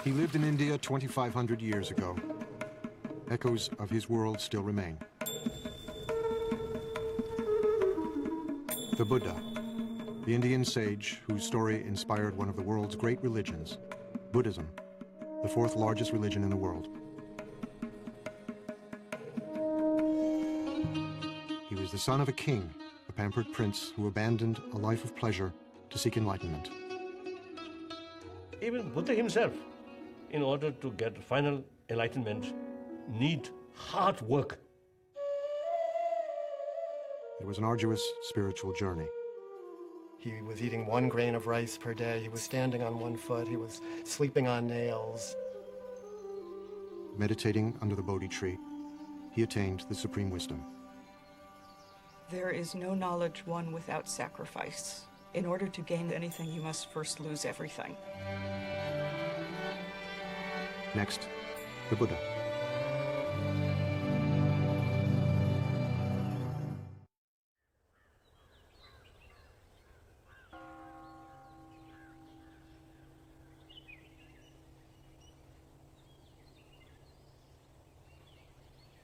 He lived in India 2,500 years ago. Echoes of his world still remain. The Buddha, the Indian sage whose story inspired one of the world's great religions, Buddhism, the fourth largest religion in the world. He was the son of a king, a pampered prince who abandoned a life of pleasure to seek enlightenment. Even Buddha himself, in order to get final enlightenment, need hard work. It was an arduous spiritual journey. He was eating 1 grain of rice per day. He was standing on 1 foot. He was sleeping on nails. Meditating under the Bodhi tree, he attained the supreme wisdom. There is no knowledge won without sacrifice. In order to gain anything, you must first lose everything. Next, the Buddha.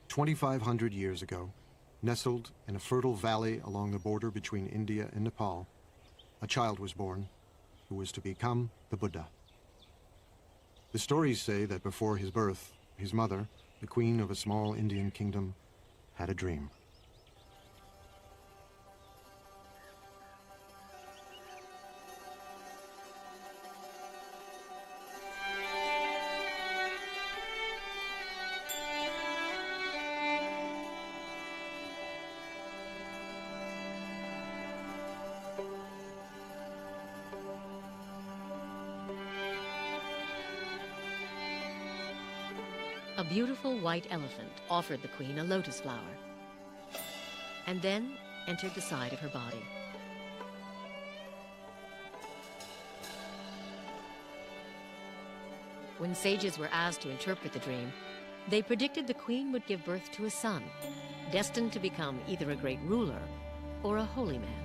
"2,500 years ago, nestled in a fertile valley along the border between India and Nepal, a child was born who was to become the Buddha. The stories say that before his birth, his mother, the queen of a small Indian kingdom, had a dream. A beautiful white elephant offered the queen a lotus flower and then entered the side of her body. When sages were asked to interpret the dream, they predicted the queen would give birth to a son, destined to become either a great ruler or a holy man.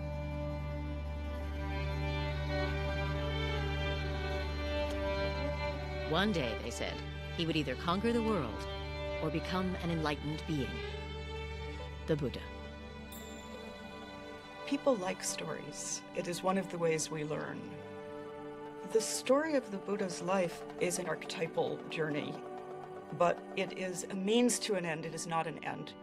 One day, they said, he would either conquer the world or become an enlightened being, the Buddha. People like stories. It is one of the ways we learn. The story of the Buddha's life is an archetypal journey, but it is a means to an end. It is not an end.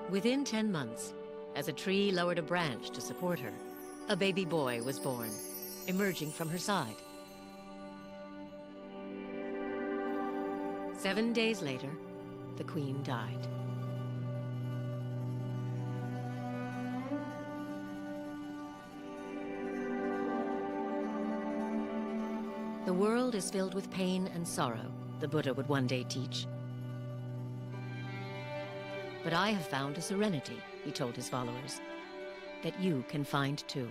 Within 10 months, as a tree lowered a branch to support her, a baby boy was born, emerging from her side. 7 days later, the queen died. The world is filled with pain and sorrow, the Buddha would one day teach. But I have found a serenity, he told his followers, that you can find too.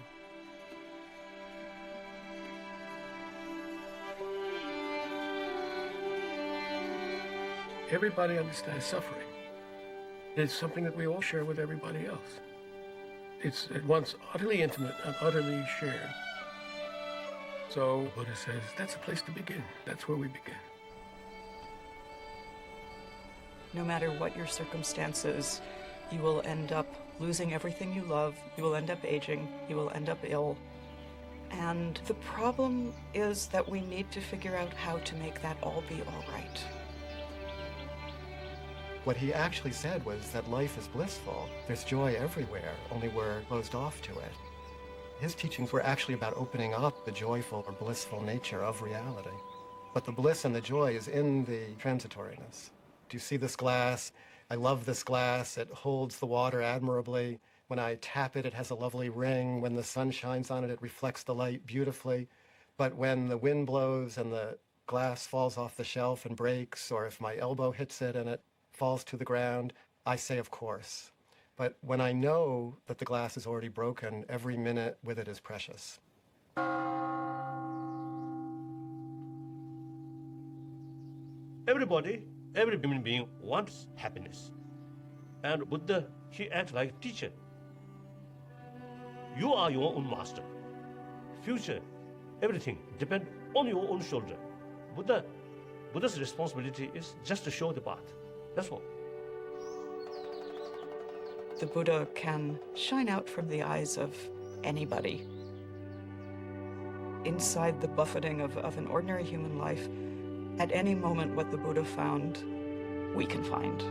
Everybody understands suffering. It's something that we all share with everybody else. It's at once utterly intimate and utterly shared. So Buddha says that's a place to begin. That's where we begin. No matter what your circumstances, you will end up losing everything you love, you will end up aging, you will end up ill. And the problem is that we need to figure out how to make that all be all right. What he actually said was that life is blissful. There's joy everywhere, only we're closed off to it. His teachings were actually about opening up the joyful or blissful nature of reality. But the bliss and the joy is in the transitoriness. Do you see this glass? I love this glass. It holds the water admirably. When I tap it, it has a lovely ring. When the sun shines on it, it reflects the light beautifully. But when the wind blows and the glass falls off the shelf and breaks, or if my elbow hits it and it falls to the ground, I say, of course. But when I know that the glass is already broken, every minute with it is precious. Every human being wants happiness. And Buddha, he acts like a teacher. You are your own master. Future, everything depends on your own shoulder. Buddha's responsibility is just to show the path. That's all. The Buddha can shine out from the eyes of anybody. Inside the buffeting of an ordinary human life, at any moment what the Buddha found, we can find.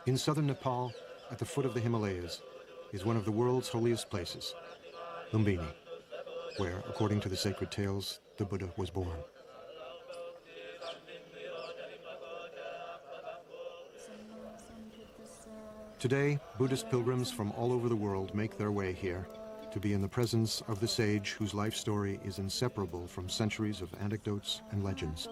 In southern Nepal, at the foot of the Himalayas, is one of the world's holiest places, Lumbini, where, according to the sacred tales, the Buddha was born. Today, Buddhist pilgrims from all over the world make their way here to be in the presence of the sage whose life story is inseparable from centuries of anecdotes and legends.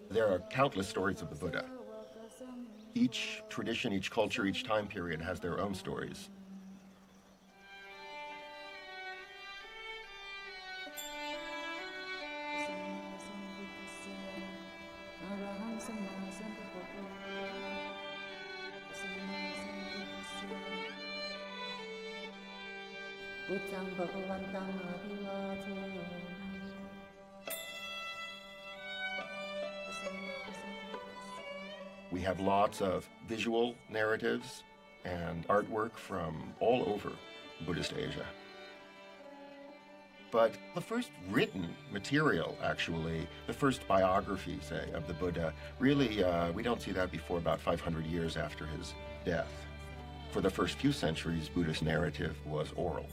There are countless stories of the Buddha. Each tradition, each culture, each time period has their own stories. We have lots of visual narratives and artwork from all over Buddhist Asia. But the first written material, actually, the first biography, say, of the Buddha, really, we don't see that before about 500 years after his death. For the first few centuries, Buddhist narrative was oral.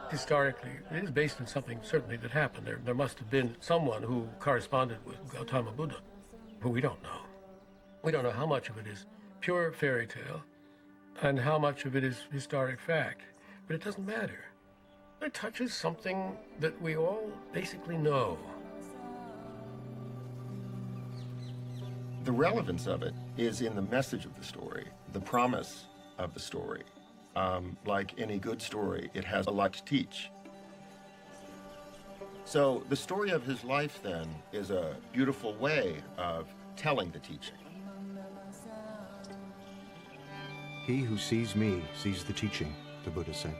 Historically, it is based on something certainly that happened. There must have been someone who corresponded with Gautama Buddha, who we don't know. We don't know how much of it is pure fairy tale and how much of it is historic fact, but it doesn't matter. It touches something that we all basically know. The relevance of it is in the message of the story, the promise of the story. Like any good story, it has a lot to teach. So the story of his life, then, is a beautiful way of telling the teaching. He who sees me sees the teaching, the Buddha said.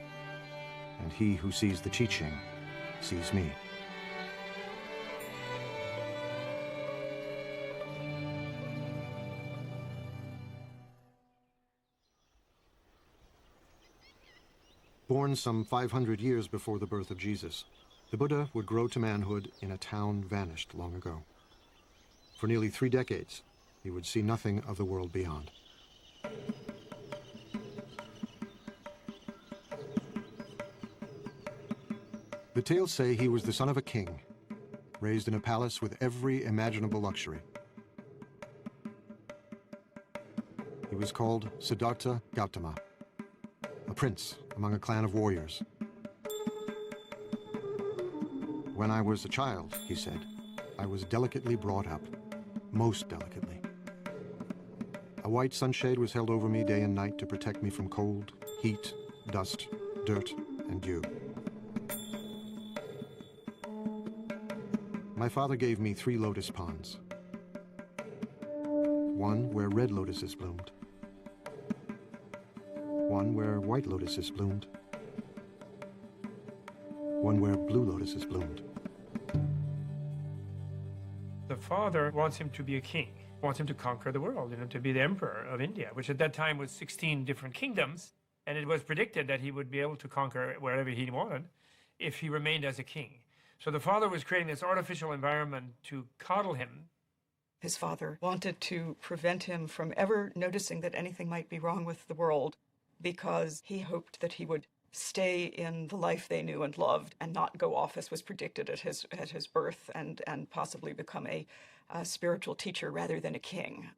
And he who sees the teaching sees me. Born some 500 years before the birth of Jesus, the Buddha would grow to manhood in a town vanished long ago. For nearly 3 decades, he would see nothing of the world beyond. The tales say he was the son of a king, raised in a palace with every imaginable luxury. He was called Siddhartha Gautama, a prince among a clan of warriors. When I was a child, he said, I was delicately brought up, most delicately. A white sunshade was held over me day and night to protect me from cold, heat, dust, dirt, and dew. My father gave me 3 lotus ponds. One where red lotuses bloomed. One where white lotuses bloomed. One where blue lotuses bloomed. father wants him to be a king, wants him to conquer the world, to be the emperor of India, which at that time was 16 different kingdoms. And it was predicted that he would be able to conquer wherever he wanted if he remained as a king. So the father was creating this artificial environment to coddle him. His father wanted to prevent him from ever noticing that anything might be wrong with the world because he hoped that he would stay in the life they knew and loved and not go off as was predicted at his birth and possibly become a spiritual teacher rather than a king.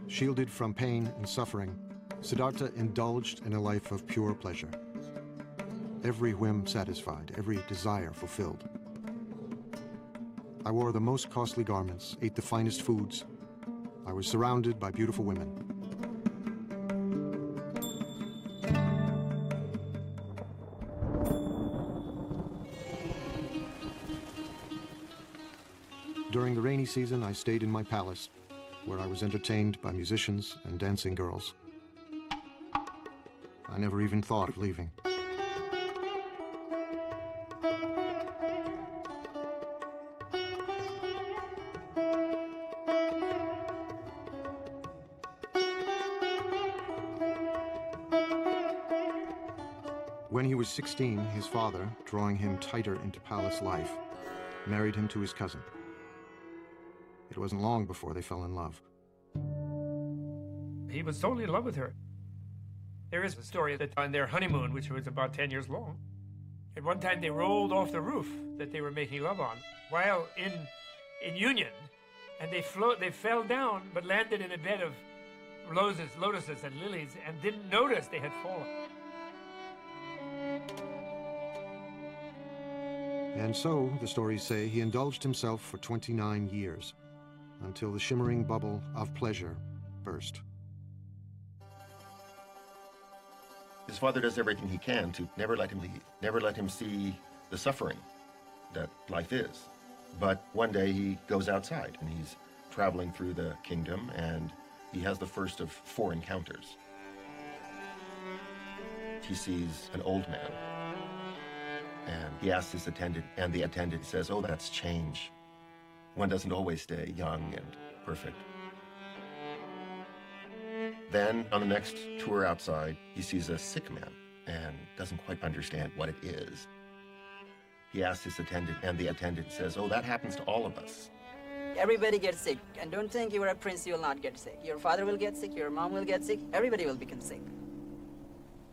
Shielded from pain and suffering, Siddhartha indulged in a life of pure pleasure. Every whim satisfied, every desire fulfilled. I wore the most costly garments, ate the finest foods. I was surrounded by beautiful women. During the rainy season, I stayed in my palace, where I was entertained by musicians and dancing girls. I never even thought of leaving. When he was 16, his father, drawing him tighter into palace life, married him to his cousin. It wasn't long before they fell in love. He was totally in love with her. There is a story that on their honeymoon, which was about 10 years long, at one time they rolled off the roof that they were making love on while in union, and they fell down but landed in a bed of lotuses and lilies and didn't notice they had fallen. And so, the stories say, he indulged himself for 29 years, until the shimmering bubble of pleasure burst. His father does everything he can to never let him leave, never let him see the suffering that life is. But one day he goes outside and he's traveling through the kingdom and he has the first of 4 encounters. He sees an old man and he asks his attendant, and the attendant says, "Oh, that's change. One doesn't always stay young and perfect." Then, on the next tour outside, he sees a sick man and doesn't quite understand what it is. He asks his attendant, and the attendant says, "Oh, that happens to all of us." Everybody gets sick, and don't think you are a prince, you will not get sick. Your father will get sick, your mom will get sick, everybody will become sick.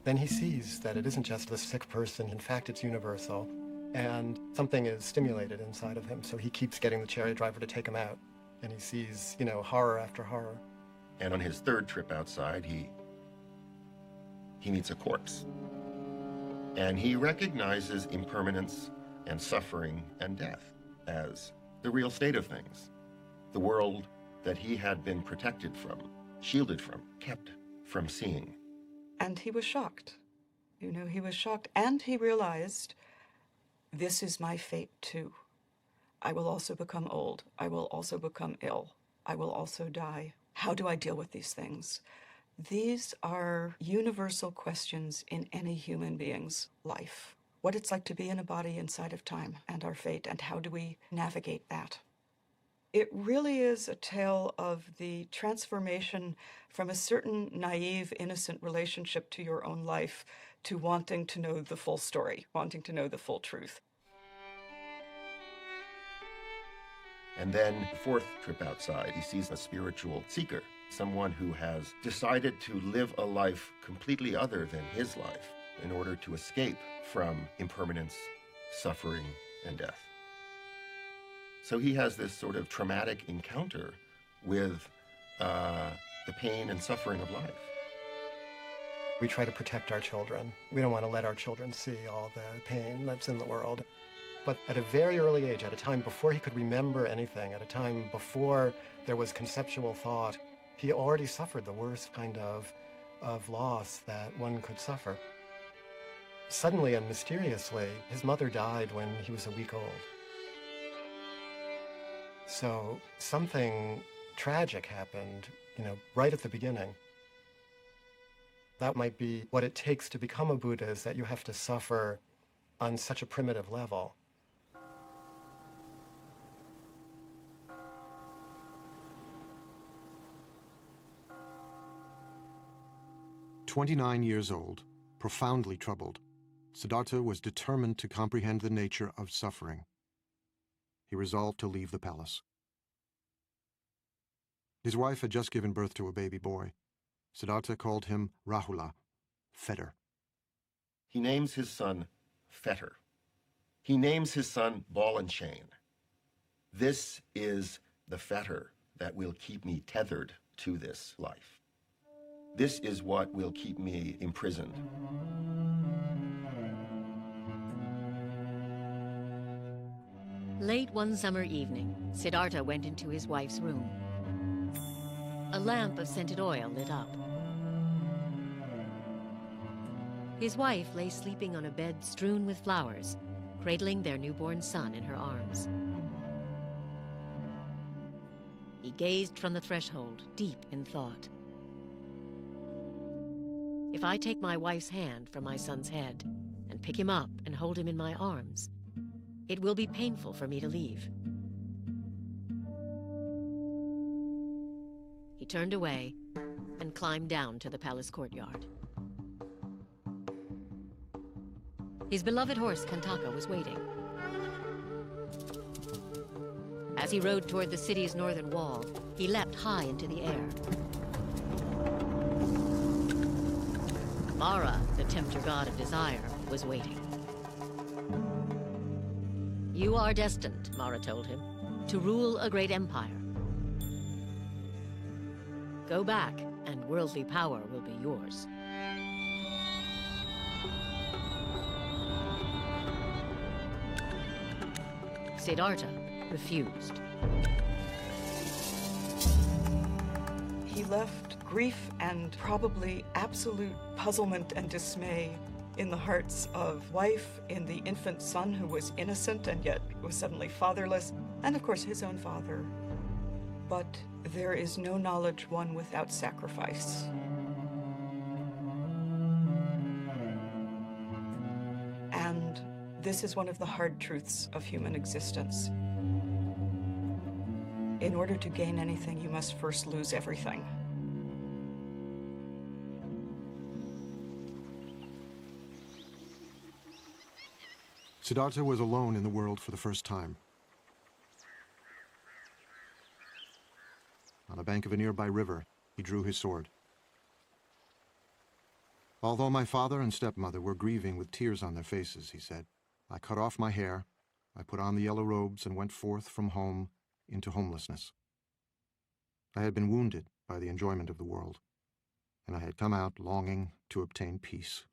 Then he sees that it isn't just a sick person, in fact, it's universal, and something is stimulated inside of him, so he keeps getting the chariot driver to take him out, and he sees, horror after horror. And on his 3rd trip outside, he meets a corpse. And he recognizes impermanence and suffering and death as the real state of things. The world that he had been protected from, shielded from, kept from seeing. And he was shocked. He was shocked, and he realized, this is my fate too. I will also become old. I will also become ill. I will also die. How do I deal with these things? These are universal questions in any human being's life. What it's like to be in a body inside of time and our fate, and how do we navigate that? It really is a tale of the transformation from a certain naive, innocent relationship to your own life to wanting to know the full story, wanting to know the full truth. And then the 4th trip outside, he sees a spiritual seeker, someone who has decided to live a life completely other than his life in order to escape from impermanence, suffering, and death. So he has this sort of traumatic encounter with the pain and suffering of life. We try to protect our children. We don't want to let our children see all the pain that's in the world. But at a very early age, at a time before he could remember anything, at a time before there was conceptual thought, he already suffered the worst kind of loss that one could suffer. Suddenly and mysteriously, his mother died when he was a week old. So something tragic happened, right at the beginning. That might be what it takes to become a Buddha, is that you have to suffer on such a primitive level. 29 years old, profoundly troubled, Siddhartha was determined to comprehend the nature of suffering. He resolved to leave the palace. His wife had just given birth to a baby boy. Siddhartha called him Rahula, fetter. He names his son Fetter. He names his son Ball and Chain. This is the fetter that will keep me tethered to this life. This is what will keep me imprisoned. Late one summer evening, Siddhartha went into his wife's room. A lamp of scented oil lit up. His wife lay sleeping on a bed strewn with flowers, cradling their newborn son in her arms. He gazed from the threshold, deep in thought. If I take my wife's hand from my son's head and pick him up and hold him in my arms, it will be painful for me to leave. He turned away and climbed down to the palace courtyard. His beloved horse, Kantaka, was waiting. As he rode toward the city's northern wall, he leapt high into the air. Mara, the tempter god of desire, was waiting. You are destined, Mara told him, to rule a great empire. Go back, and worldly power will be yours. Siddhartha refused. He left grief and probably absolute puzzlement and dismay in the hearts of wife, in the infant son who was innocent and yet was suddenly fatherless, and of course his own father. But there is no knowledge won without sacrifice. And this is one of the hard truths of human existence. In order to gain anything, you must first lose everything. Siddhartha was alone in the world for the first time. On the bank of a nearby river, he drew his sword. Although my father and stepmother were grieving with tears on their faces, he said, I cut off my hair, I put on the yellow robes and went forth from home into homelessness. I had been wounded by the enjoyment of the world, and I had come out longing to obtain peace.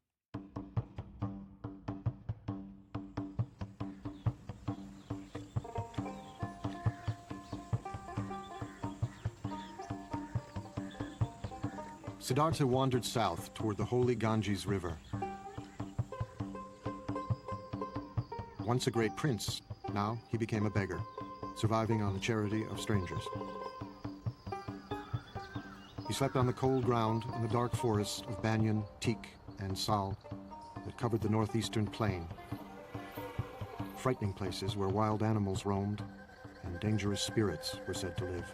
Siddhartha wandered south toward the holy Ganges River. Once a great prince, now he became a beggar, surviving on the charity of strangers. He slept on the cold ground in the dark forests of banyan, teak, and sal that covered the northeastern plain, frightening places where wild animals roamed and dangerous spirits were said to live.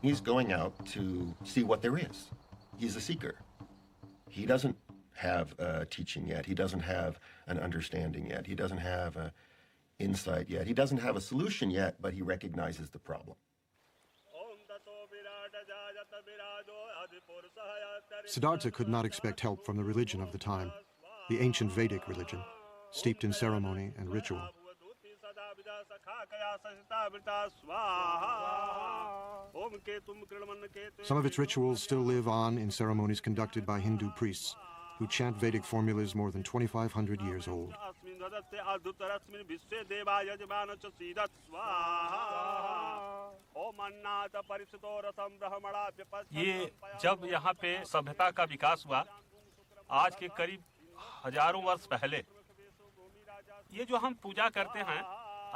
He's going out to see what there is. He's a seeker. He doesn't have a teaching yet. He doesn't have an understanding yet. He doesn't have an insight yet. He doesn't have a solution yet, but he recognizes the problem. Siddhartha could not expect help from the religion of the time, the ancient Vedic religion, steeped in ceremony and ritual. Some of its rituals still live on in ceremonies conducted by Hindu priests who chant Vedic formulas more than 2,500 years old. ये जब यहाँ पे सभ्यता का विकास हुआ, आज के करीब हजारों वर्ष पहले, ये जो हम पूजा करते हैं,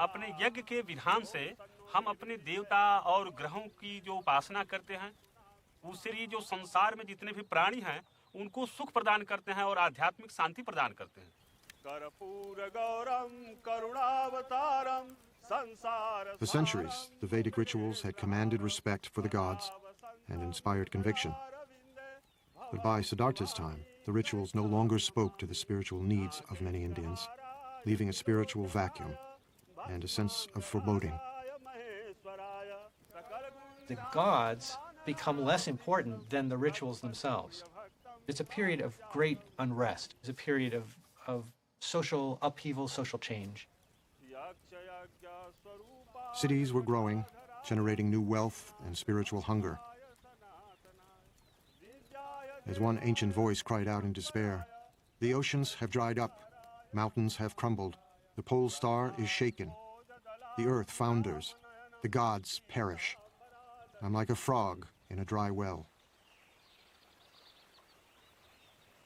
अपने यज्ञ के विधान से हम अपने देवता और ग्रहों की जो उपासना करते हैं, उससे ये जो संसार में जितने भी प्राणी हैं, उनको सुख प्रदान करते हैं और आध्यात्मिक शांति प्रदान करते हैं। For centuries, the Vedic rituals had commanded respect for the gods and inspired conviction. But by Siddhartha's time, the rituals no longer spoke to the spiritual needs of many Indians, leaving a spiritual vacuum and a sense of foreboding. The gods become less important than the rituals themselves. It's a period of great unrest. It's a period of social upheaval, social change. Cities were growing, generating new wealth and spiritual hunger. As one ancient voice cried out in despair, "The oceans have dried up, mountains have crumbled, the pole star is shaken, the earth founders, the gods perish. I'm like a frog in a dry well."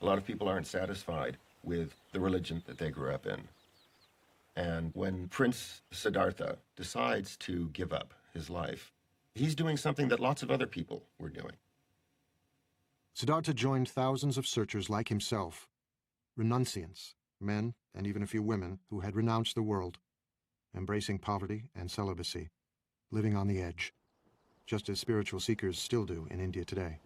A lot of people aren't satisfied with the religion that they grew up in. And when Prince Siddhartha decides to give up his life, he's doing something that lots of other people were doing. Siddhartha joined thousands of searchers like himself, renunciants, men and even a few women who had renounced the world, embracing poverty and celibacy, living on the edge, just as spiritual seekers still do in India today.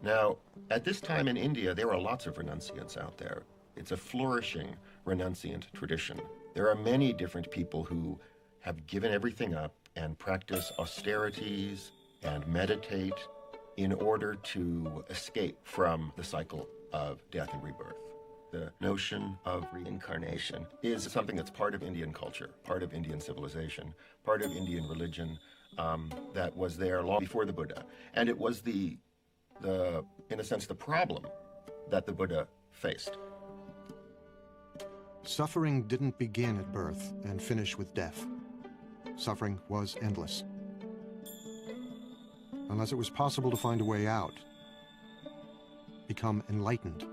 Now, at this time in India, there are lots of renunciants out there. It's a flourishing renunciant tradition. There are many different people who have given everything up and practice austerities and meditate in order to escape from the cycle of death and rebirth. The notion of reincarnation is something that's part of Indian culture, part of Indian civilization, part of Indian religion that was there long before the Buddha. And it was in a sense, the problem that the Buddha faced. Suffering didn't begin at birth and finish with death. Suffering was endless. Unless it was possible to find a way out, become enlightened,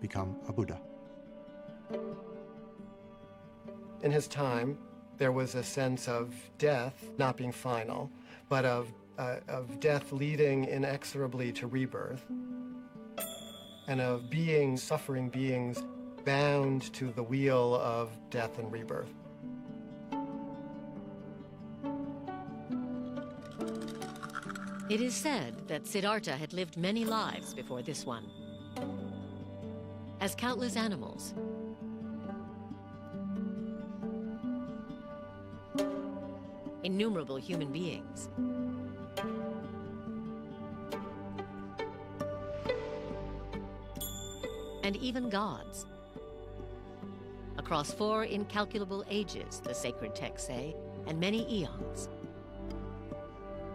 become a Buddha. In his time, there was a sense of death not being final, but of death leading inexorably to rebirth, and of suffering beings bound to the wheel of death and rebirth. It is said that Siddhartha had lived many lives before this one, as countless animals, innumerable human beings, and even gods. Across 4 incalculable ages, the sacred texts say, and many eons,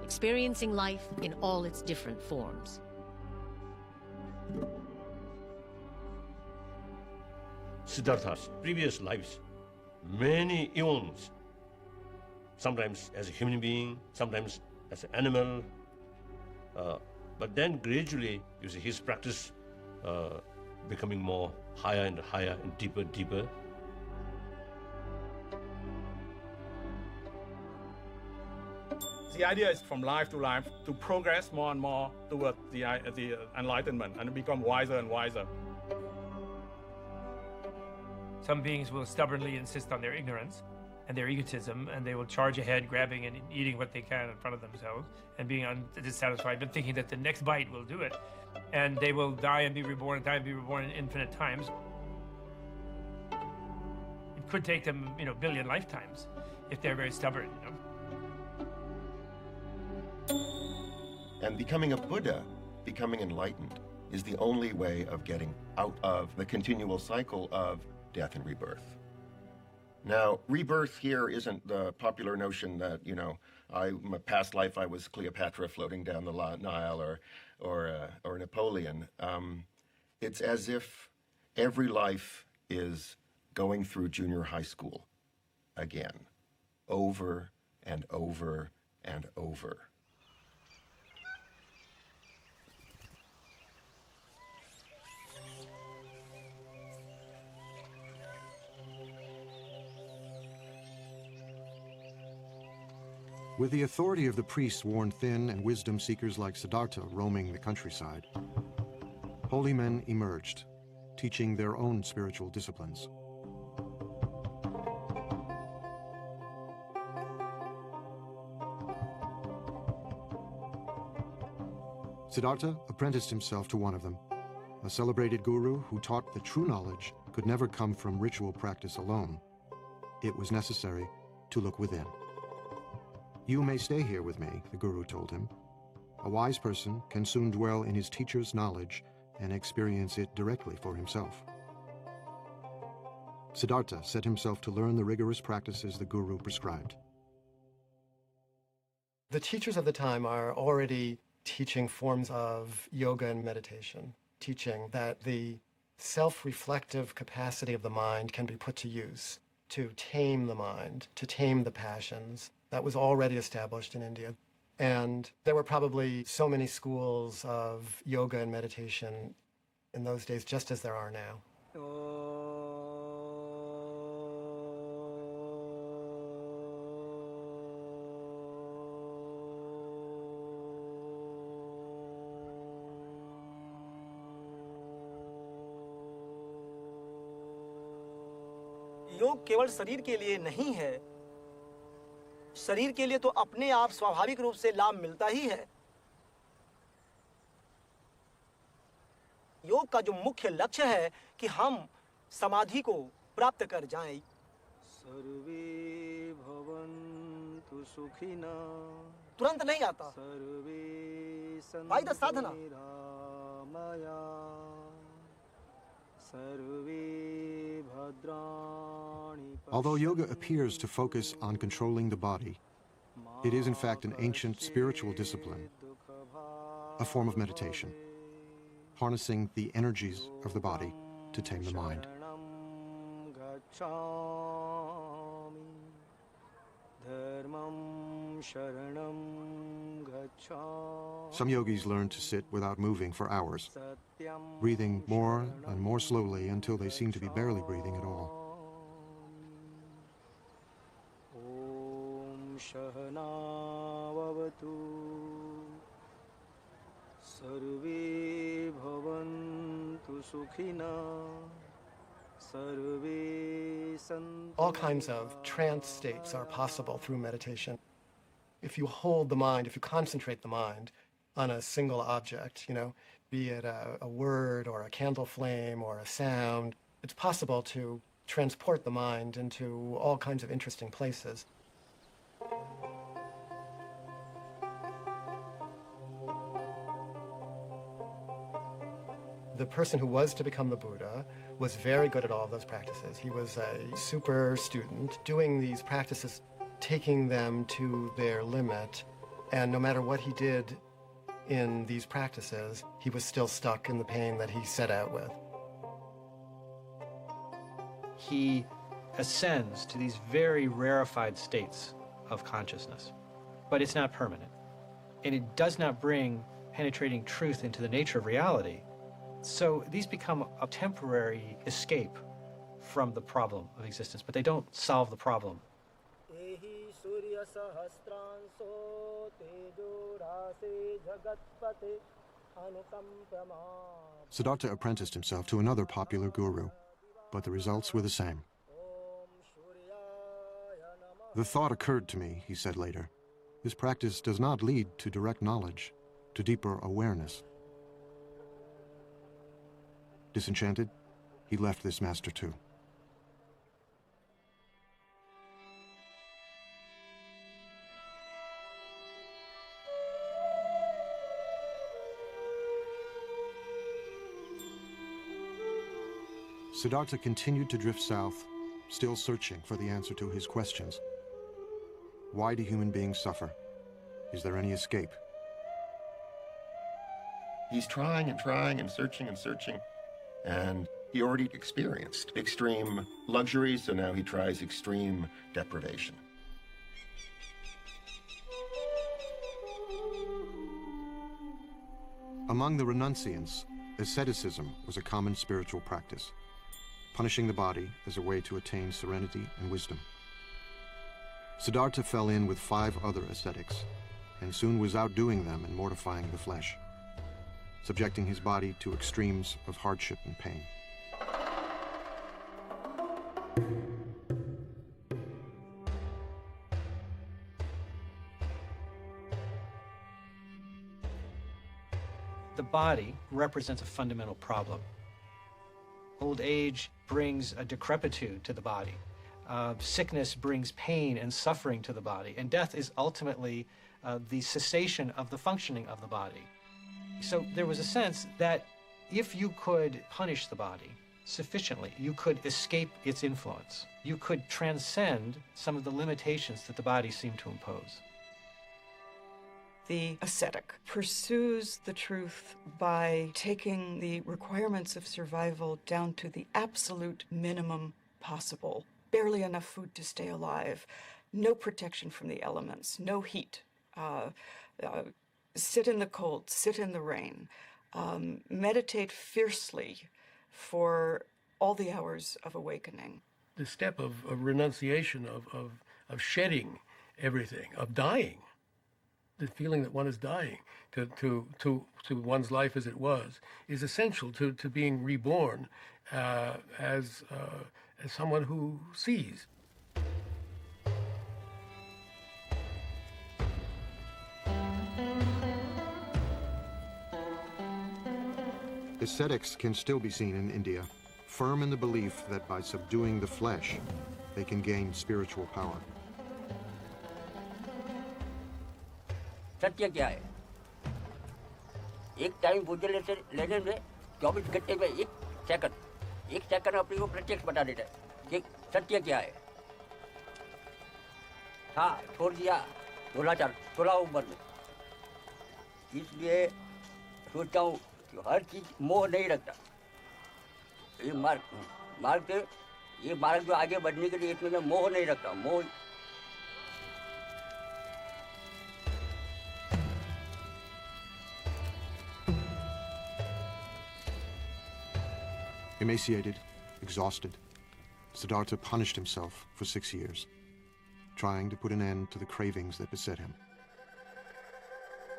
experiencing life in all its different forms. Siddhartha's previous lives, many eons, sometimes as a human being, sometimes as an animal, but then gradually, you see his practice becoming more higher and higher and deeper and deeper. The idea is from life to life to progress more and more toward the enlightenment and become wiser and wiser. Some beings will stubbornly insist on their ignorance and their egotism, and they will charge ahead, grabbing and eating what they can in front of themselves, and being dissatisfied, but thinking that the next bite will do it. And they will die and be reborn, and die and be reborn in infinite times. It could take them, billion lifetimes if they're very stubborn, And becoming a Buddha, becoming enlightened, is the only way of getting out of the continual cycle of death and rebirth. Now, rebirth here isn't the popular notion that, my past life I was Cleopatra floating down the Nile or Napoleon. It's as if every life is going through junior high school again, over and over and over. With the authority of the priests worn thin and wisdom seekers like Siddhartha roaming the countryside, holy men emerged, teaching their own spiritual disciplines. Siddhartha apprenticed himself to one of them, a celebrated guru who taught that true knowledge could never come from ritual practice alone. It was necessary to look within. You may stay here with me, the guru told him. A wise person can soon dwell in his teacher's knowledge and experience it directly for himself. Siddhartha set himself to learn the rigorous practices the guru prescribed. The teachers of the time are already teaching forms of yoga and meditation, teaching that the self-reflective capacity of the mind can be put to use to tame the mind, to tame the passions. That was already established in India. And there were probably so many schools of yoga and meditation in those days, just as there are now. योग केवल शरीर के लिए नहीं है। शरीर के लिए तो अपने आप स्वाभाविक रूप से लाभ मिलता ही है। योग का जो मुख्य लक्ष्य है कि हम समाधि को प्राप्त कर जाएं। सर्वे भवन्तु सुखिना तुरंत नहीं आता। सर्वे by the sadhana. Although yoga appears to focus on controlling the body, it is in fact an ancient spiritual discipline, a form of meditation, harnessing the energies of the body to tame the mind. Some yogis learn to sit without moving for hours, breathing more and more slowly until they seem to be barely breathing at all. All kinds of trance states are possible through meditation. If you hold the mind, if you concentrate the mind on a single object, be it a word or a candle flame or a sound, it's possible to transport the mind into all kinds of interesting places. The person who was to become the Buddha was very good at all of those practices. He was a super student, doing these practices, taking them to their limit, and no matter what he did in these practices, he was still stuck in the pain that he set out with. He ascends to these very rarefied states of consciousness, but it's not permanent. And it does not bring penetrating truth into the nature of reality. So these become a temporary escape from the problem of existence, but they don't solve the problem. Siddhartha apprenticed himself to another popular guru, but the results were the same. The thought occurred to me, he said later. This practice does not lead to direct knowledge, to deeper awareness. Disenchanted, he left this master too. Siddhartha continued to drift south, still searching for the answer to his questions. Why do human beings suffer? Is there any escape? He's trying and trying and searching, and he already experienced extreme luxury, so now he tries extreme deprivation. Among the renunciants, asceticism was a common spiritual practice, punishing the body as a way to attain serenity and wisdom. Siddhartha fell in with 5 other ascetics, and soon was outdoing them in mortifying the flesh, subjecting his body to extremes of hardship and pain. the body represents a fundamental problem. Old age brings a decrepitude to the body. Sickness brings pain and suffering to the body. And death is ultimately the cessation of the functioning of the body. So there was a sense that if you could punish the body sufficiently, you could escape its influence. You could transcend some of the limitations that the body seemed to impose. The ascetic pursues the truth by taking the requirements of survival down to the absolute minimum possible. Barely enough food to stay alive, no protection from the elements, no heat. Sit in the cold, sit in the rain. Meditate fiercely for all the hours of awakening. The step of renunciation, of shedding everything, of dying, the feeling that one is dying to one's life as it was, is essential to being reborn as someone who sees. Ascetics can still be seen in India, firm in the belief that by subduing the flesh, they can gain spiritual power. सत्य क्या है? एक time भोजन लेने में 24 घंटे में एक सेकंड अपने को प्रत्यक्ष बता देता है कि सत्य क्या है. हाँ, छोड़ दिया 16 उम्र में. इसलिए सोचता हूँ कि हर चीज मोह नहीं रखता. ये मार्ग जो आगे बढ़ने के लिए इसमें मैं मोह नहीं रखता. मोह Emaciated, exhausted, Siddhartha punished himself for 6 years, trying to put an end to the cravings that beset him.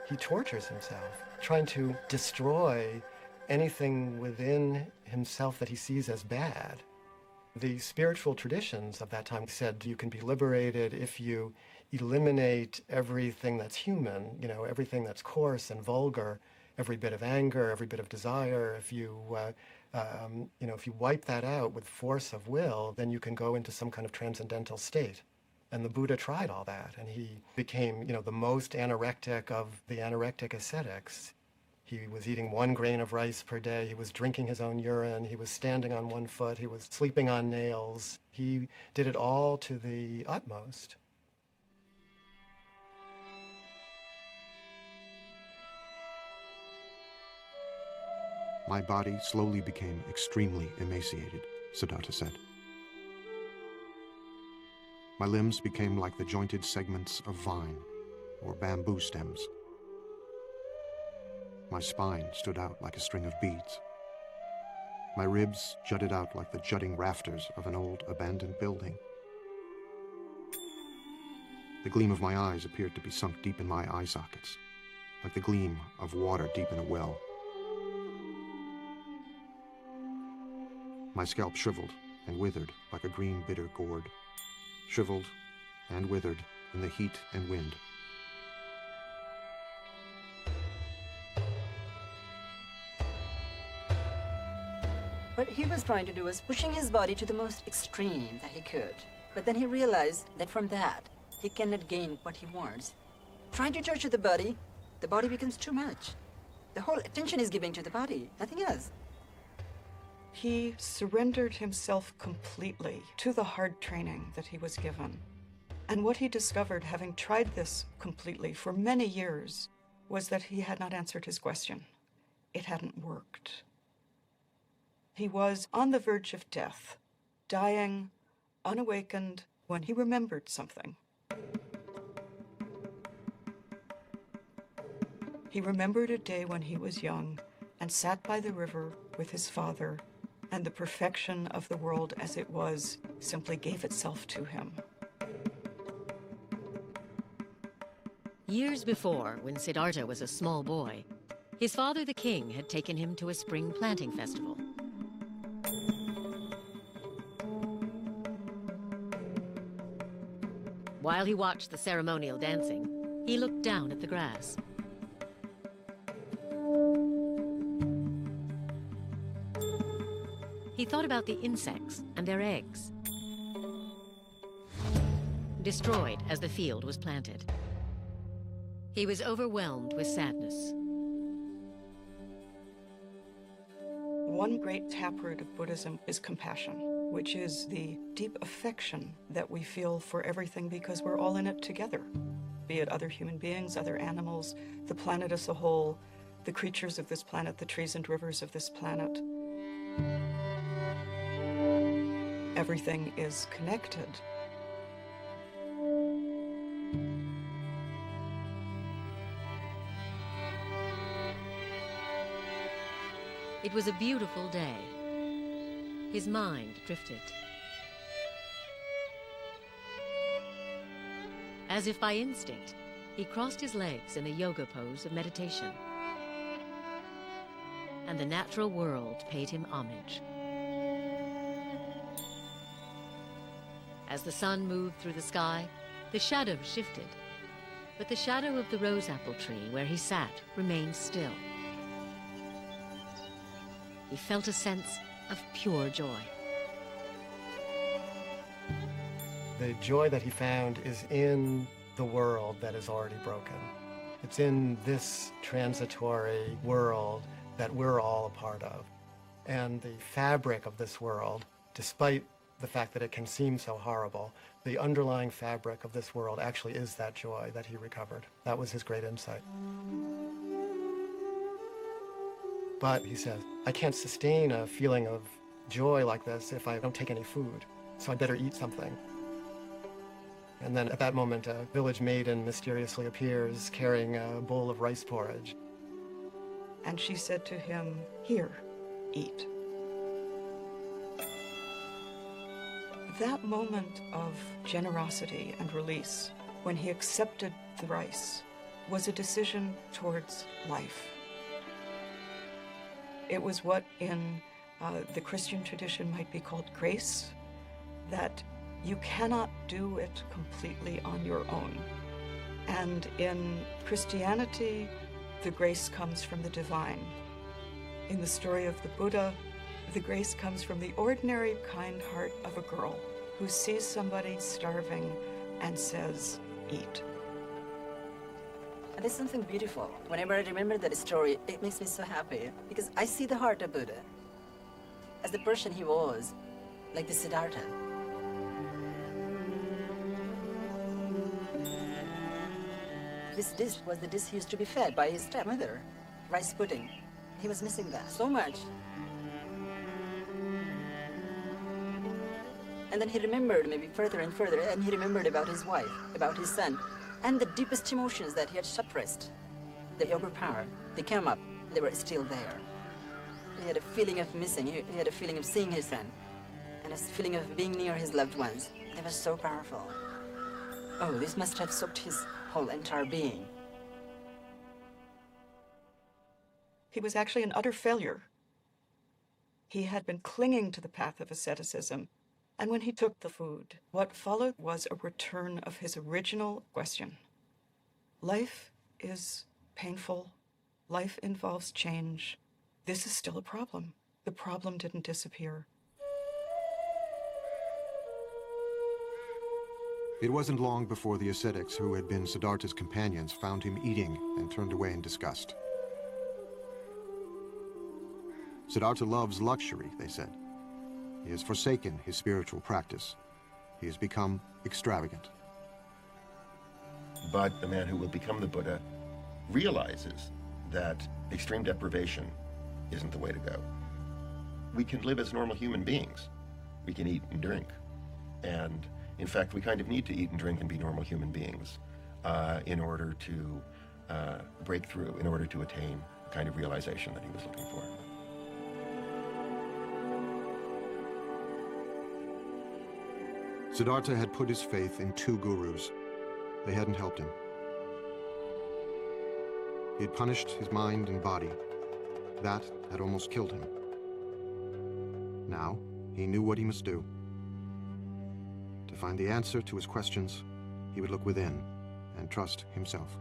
He tortures himself, trying to destroy anything within himself that he sees as bad. The spiritual traditions of that time said you can be liberated if you eliminate everything that's human, everything that's coarse and vulgar, every bit of anger, every bit of desire. If you wipe that out with force of will, then you can go into some kind of transcendental state. And the Buddha tried all that, and he became, the most anorectic of the anorectic ascetics. He was eating 1 grain of rice per day. He was drinking his own urine. He was standing on 1 foot. He was sleeping on nails. He did it all to the utmost. My body slowly became extremely emaciated, Siddhartha said. My limbs became like the jointed segments of vine or bamboo stems. My spine stood out like a string of beads. My ribs jutted out like the jutting rafters of an old abandoned building. The gleam of my eyes appeared to be sunk deep in my eye sockets, like the gleam of water deep in a well. My scalp shriveled and withered like a green bitter gourd, shriveled and withered in the heat and wind. What he was trying to do was pushing his body to the most extreme that he could. But then he realized that from that, he cannot gain what he wants. Trying to torture the body becomes too much. The whole attention is given to the body, nothing else. He surrendered himself completely to the hard training that he was given. And what he discovered, having tried this completely for many years, was that he had not answered his question. It hadn't worked. He was on the verge of death, dying, unawakened, when he remembered something. He remembered a day when he was young and sat by the river with his father, and the perfection of the world as it was simply gave itself to him. Years before, when Siddhartha was a small boy, his father, the king, had taken him to a spring planting festival. While he watched the ceremonial dancing, he looked down at the grass. He thought about the insects and their eggs, destroyed as the field was planted. He was overwhelmed with sadness. One great taproot of Buddhism is compassion, which is the deep affection that we feel for everything because we're all in it together, be it other human beings, other animals, the planet as a whole, the creatures of this planet, the trees and rivers of this planet. Everything is connected. It was a beautiful day. His mind drifted. As if by instinct, he crossed his legs in a yoga pose of meditation. And the natural world paid him homage. As the sun moved through the sky, the shadows shifted, but the shadow of the rose apple tree where he sat remained still. He felt a sense of pure joy. The joy that he found is in the world that is already broken. It's in this transitory world that we're all a part of. And the fabric of this world, despite the fact that it can seem so horrible, the underlying fabric of this world actually is that joy that he recovered. That was his great insight. But, he says, I can't sustain a feeling of joy like this if I don't take any food, so I better eat something. And then at that moment, a village maiden mysteriously appears carrying a bowl of rice porridge. And she said to him, "Here, eat." That moment of generosity and release, when he accepted the rice, was a decision towards life. It was what in the Christian tradition might be called grace, that you cannot do it completely on your own. And in Christianity, the grace comes from the divine. In the story of the Buddha, the grace comes from the ordinary kind heart of a girl who sees somebody starving and says, "Eat." And there's something beautiful. Whenever I remember that story, it makes me so happy because I see the heart of Buddha as the person he was, like the Siddhartha. This dish was the dish he used to be fed by his stepmother, rice pudding. He was missing that so much. And then he remembered maybe further and further, and he remembered about his wife, about his son, and the deepest emotions that he had suppressed, they overpowered. They came up, they were still there. He had a feeling of missing, he had a feeling of seeing his son, and a feeling of being near his loved ones. They were so powerful. Oh, this must have soaked his whole entire being. He was actually an utter failure. He had been clinging to the path of asceticism, and when he took the food, what followed was a return of his original question. Life is painful. Life involves change. This is still a problem. The problem didn't disappear. It wasn't long before the ascetics who had been Siddhartha's companions found him eating and turned away in disgust. Siddhartha loves luxury, they said. He has forsaken his spiritual practice. He has become extravagant. But the man who will become the Buddha realizes that extreme deprivation isn't the way to go. We can live as normal human beings. We can eat and drink. And in fact, we kind of need to eat and drink and be normal human beings in order to break through, in order to attain the kind of realization that he was looking for. Siddhartha had put his faith in two gurus. They hadn't helped him. He had punished his mind and body. That had almost killed him. Now, he knew what he must do. To find the answer to his questions, he would look within and trust himself.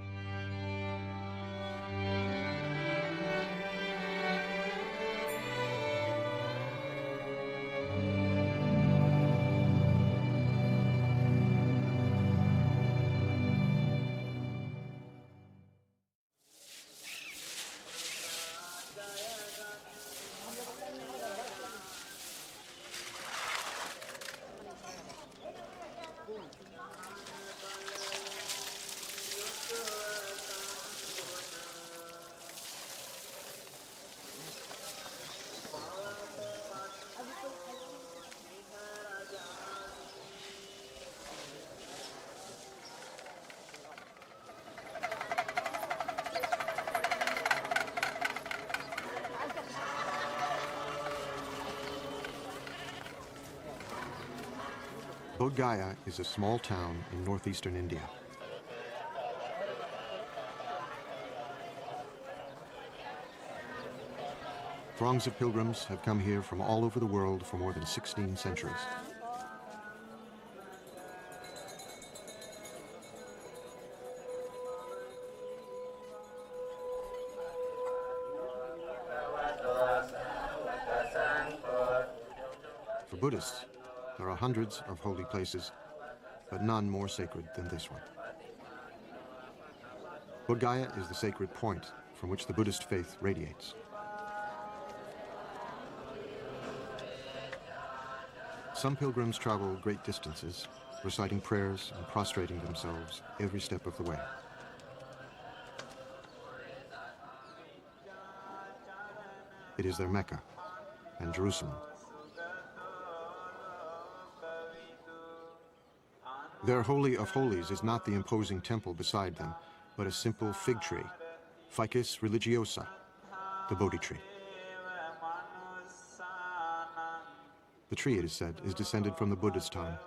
Bodh Gaya is a small town in northeastern India. Throngs of pilgrims have come here from all over the world for more than 16 centuries. For Buddhists, there are hundreds of holy places, but none more sacred than this one. Bodh Gaya is the sacred point from which the Buddhist faith radiates. Some pilgrims travel great distances, reciting prayers and prostrating themselves every step of the way. It is their Mecca and Jerusalem. Their Holy of Holies is not the imposing temple beside them, but a simple fig tree, Ficus religiosa, the Bodhi tree. The tree, it is said, is descended from the Buddha's time.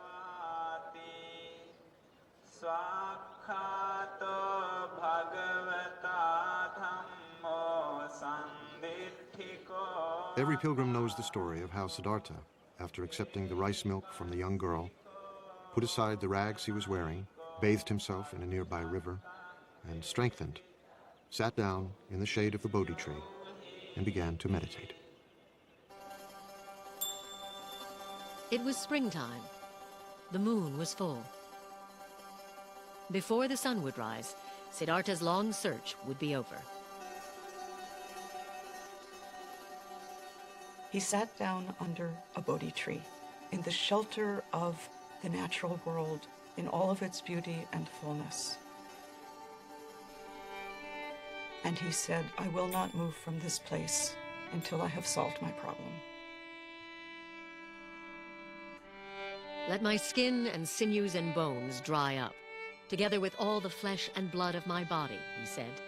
Every pilgrim knows the story of how Siddhartha, after accepting the rice milk from the young girl, put aside the rags he was wearing, bathed himself in a nearby river, and strengthened, sat down in the shade of the Bodhi tree and began to meditate. It was springtime. The moon was full. Before the sun would rise, Siddhartha's long search would be over. He sat down under a Bodhi tree in the shelter of the natural world in all of its beauty and fullness. And he said, "I will not move from this place until I have solved my problem." Let my skin and sinews and bones dry up, together with all the flesh and blood of my body, he said.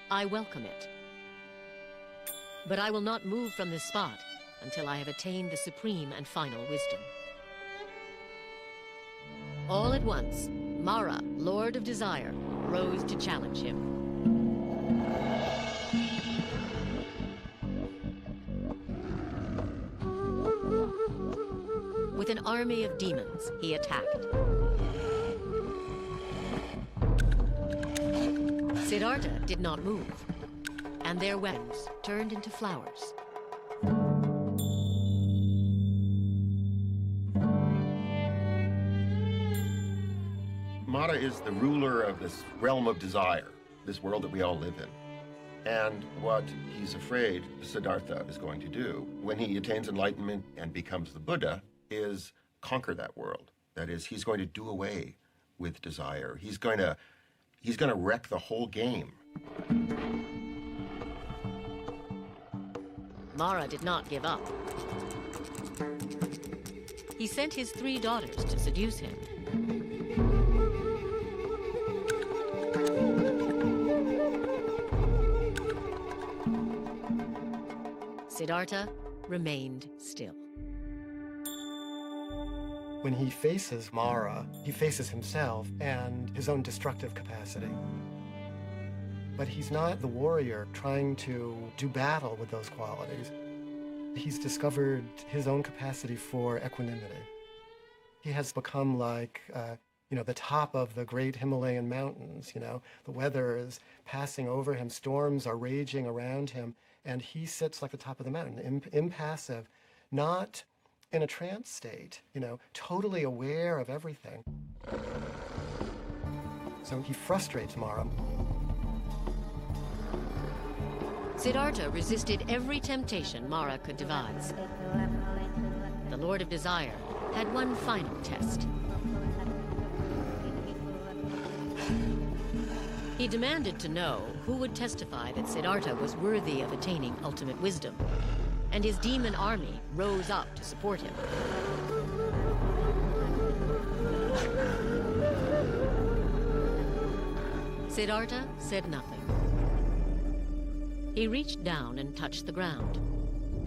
I welcome it. But I will not move from this spot until I have attained the supreme and final wisdom. All at once, Mara, Lord of Desire, rose to challenge him. With an army of demons, he attacked. Siddhartha did not move, and their weapons turned into flowers. Mara is the ruler of this realm of desire, this world that we all live in. And what he's afraid Siddhartha is going to do when he attains enlightenment and becomes the Buddha is conquer that world. That is, he's going to do away with desire. He's going to wreck the whole game. Mara did not give up. He sent his 3 daughters to seduce him. Siddhartha remained still. When he faces Mara, he faces himself and his own destructive capacity. But he's not the warrior trying to do battle with those qualities. He's discovered his own capacity for equanimity. He has become like, the top of the great Himalayan mountains, The weather is passing over him, storms are raging around him, and he sits like the top of the mountain, impassive, not in a trance state, totally aware of everything. So he frustrates Mara. Siddhartha resisted every temptation Mara could devise. The Lord of Desire had one final test. He demanded to know who would testify that Siddhartha was worthy of attaining ultimate wisdom, and his demon army rose up to support him. Siddhartha said nothing. He reached down and touched the ground,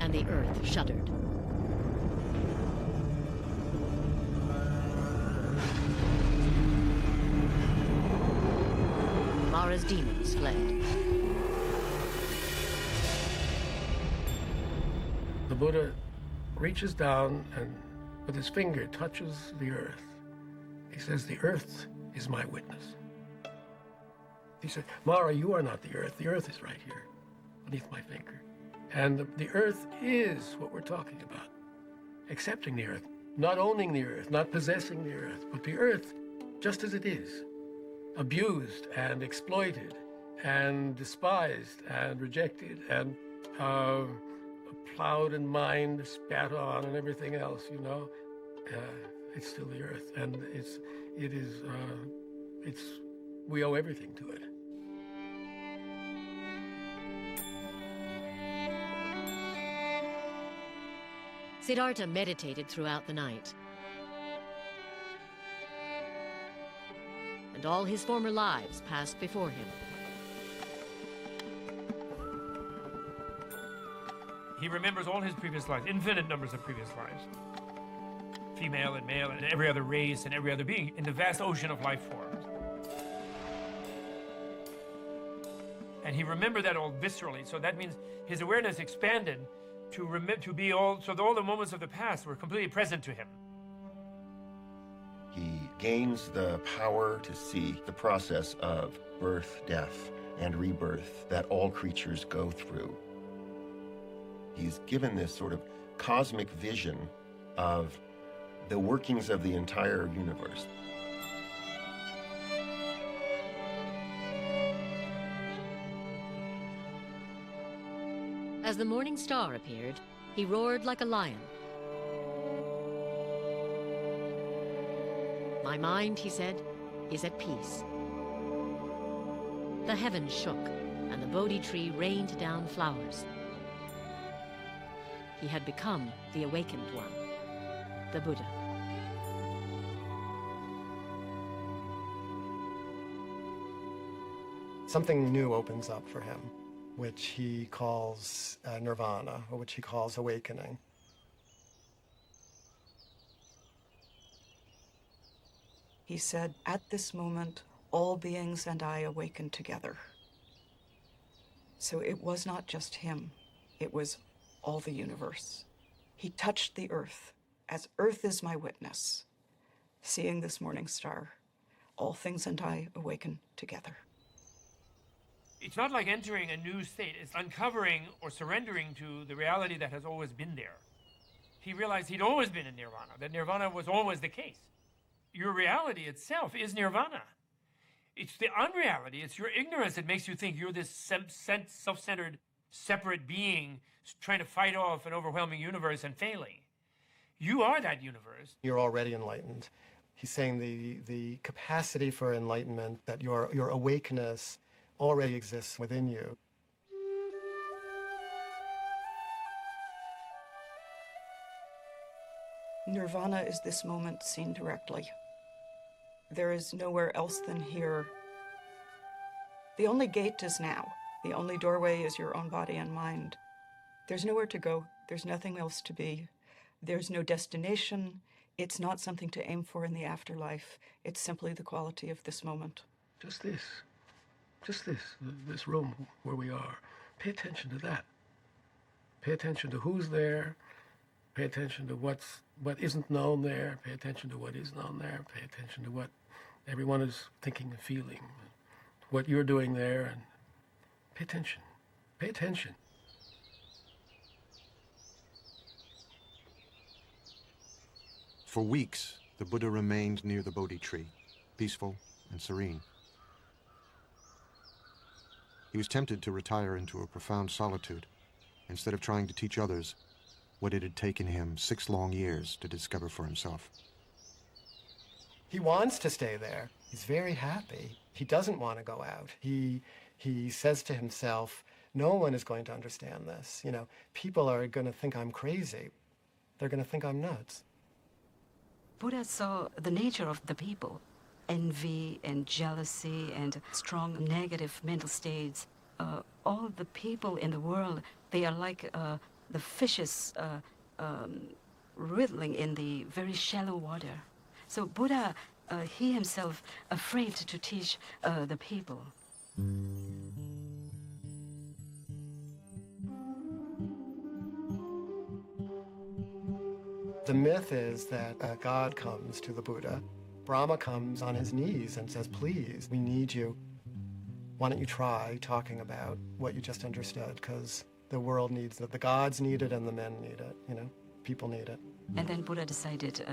and the earth shuddered. Tara's demons fled. The Buddha reaches down and with his finger touches the earth. He says, "The earth is my witness." He said, "Mara, you are not the earth. The earth is right here, beneath my finger." And the earth is what we're talking about. Accepting the earth, not owning the earth, not possessing the earth, but the earth just as it is. Abused and exploited and despised and rejected and plowed and mined, spat on and everything else, you know. It's still the earth, and we owe everything to it. Siddhartha meditated throughout the night. And all his former lives passed before him. He remembers all his previous lives, infinite numbers of previous lives. Female and male and every other race and every other being in the vast ocean of life forms. And he remembered that all viscerally, so that means his awareness expanded to be all, so that all the moments of the past were completely present to him. He gains the power to see the process of birth, death, and rebirth that all creatures go through. He's given this sort of cosmic vision of the workings of the entire universe. As the morning star appeared, he roared like a lion. My mind, he said, is at peace. The heavens shook, and the Bodhi tree rained down flowers. He had become the awakened one, the Buddha. Something new opens up for him, which he calls nirvana, or which he calls awakening. He said, "At this moment, all beings and I awakened together." So it was not just him, it was all the universe. He touched the earth, as earth is my witness. Seeing this morning star, all things and I awaken together. It's not like entering a new state. It's uncovering or surrendering to the reality that has always been there. He realized he'd always been in nirvana, that nirvana was always the case. Your reality itself is nirvana. It's the unreality, it's your ignorance that makes you think you're this self-centered, separate being trying to fight off an overwhelming universe and failing. You are that universe. You're already enlightened. He's saying the capacity for enlightenment, that your awakeness already exists within you. Nirvana is this moment seen directly. There is nowhere else than here. The only gate is now. The only doorway is your own body and mind. There's nowhere to go. There's nothing else to be. There's no destination. It's not something to aim for in the afterlife. It's simply the quality of this moment. Just this room where we are. Pay attention to that. Pay attention to who's there. Pay attention to what isn't known there. Pay attention to what is known there. Pay attention to what everyone is thinking and feeling. What you're doing there, and pay attention. Pay attention. For weeks, the Buddha remained near the Bodhi tree, peaceful and serene. He was tempted to retire into a profound solitude, instead of trying to teach others what it had taken him 6 long years to discover for himself. He wants to stay there. He's very happy. He doesn't want to go out. He says to himself, no one is going to understand this. You know, people are going to think I'm crazy. They're going to think I'm nuts. Buddha saw the nature of the people, envy and jealousy and strong negative mental states. All the people in the world, they are like the fishes wriggling in the very shallow water. So Buddha, he himself, afraid to teach the people. The myth is that a god comes to the Buddha. Brahma comes on his knees and says, please, we need you. Why don't you try talking about what you just understood? Because the world needs it. The gods need it and the men need it, you know? People need it. And then Buddha decided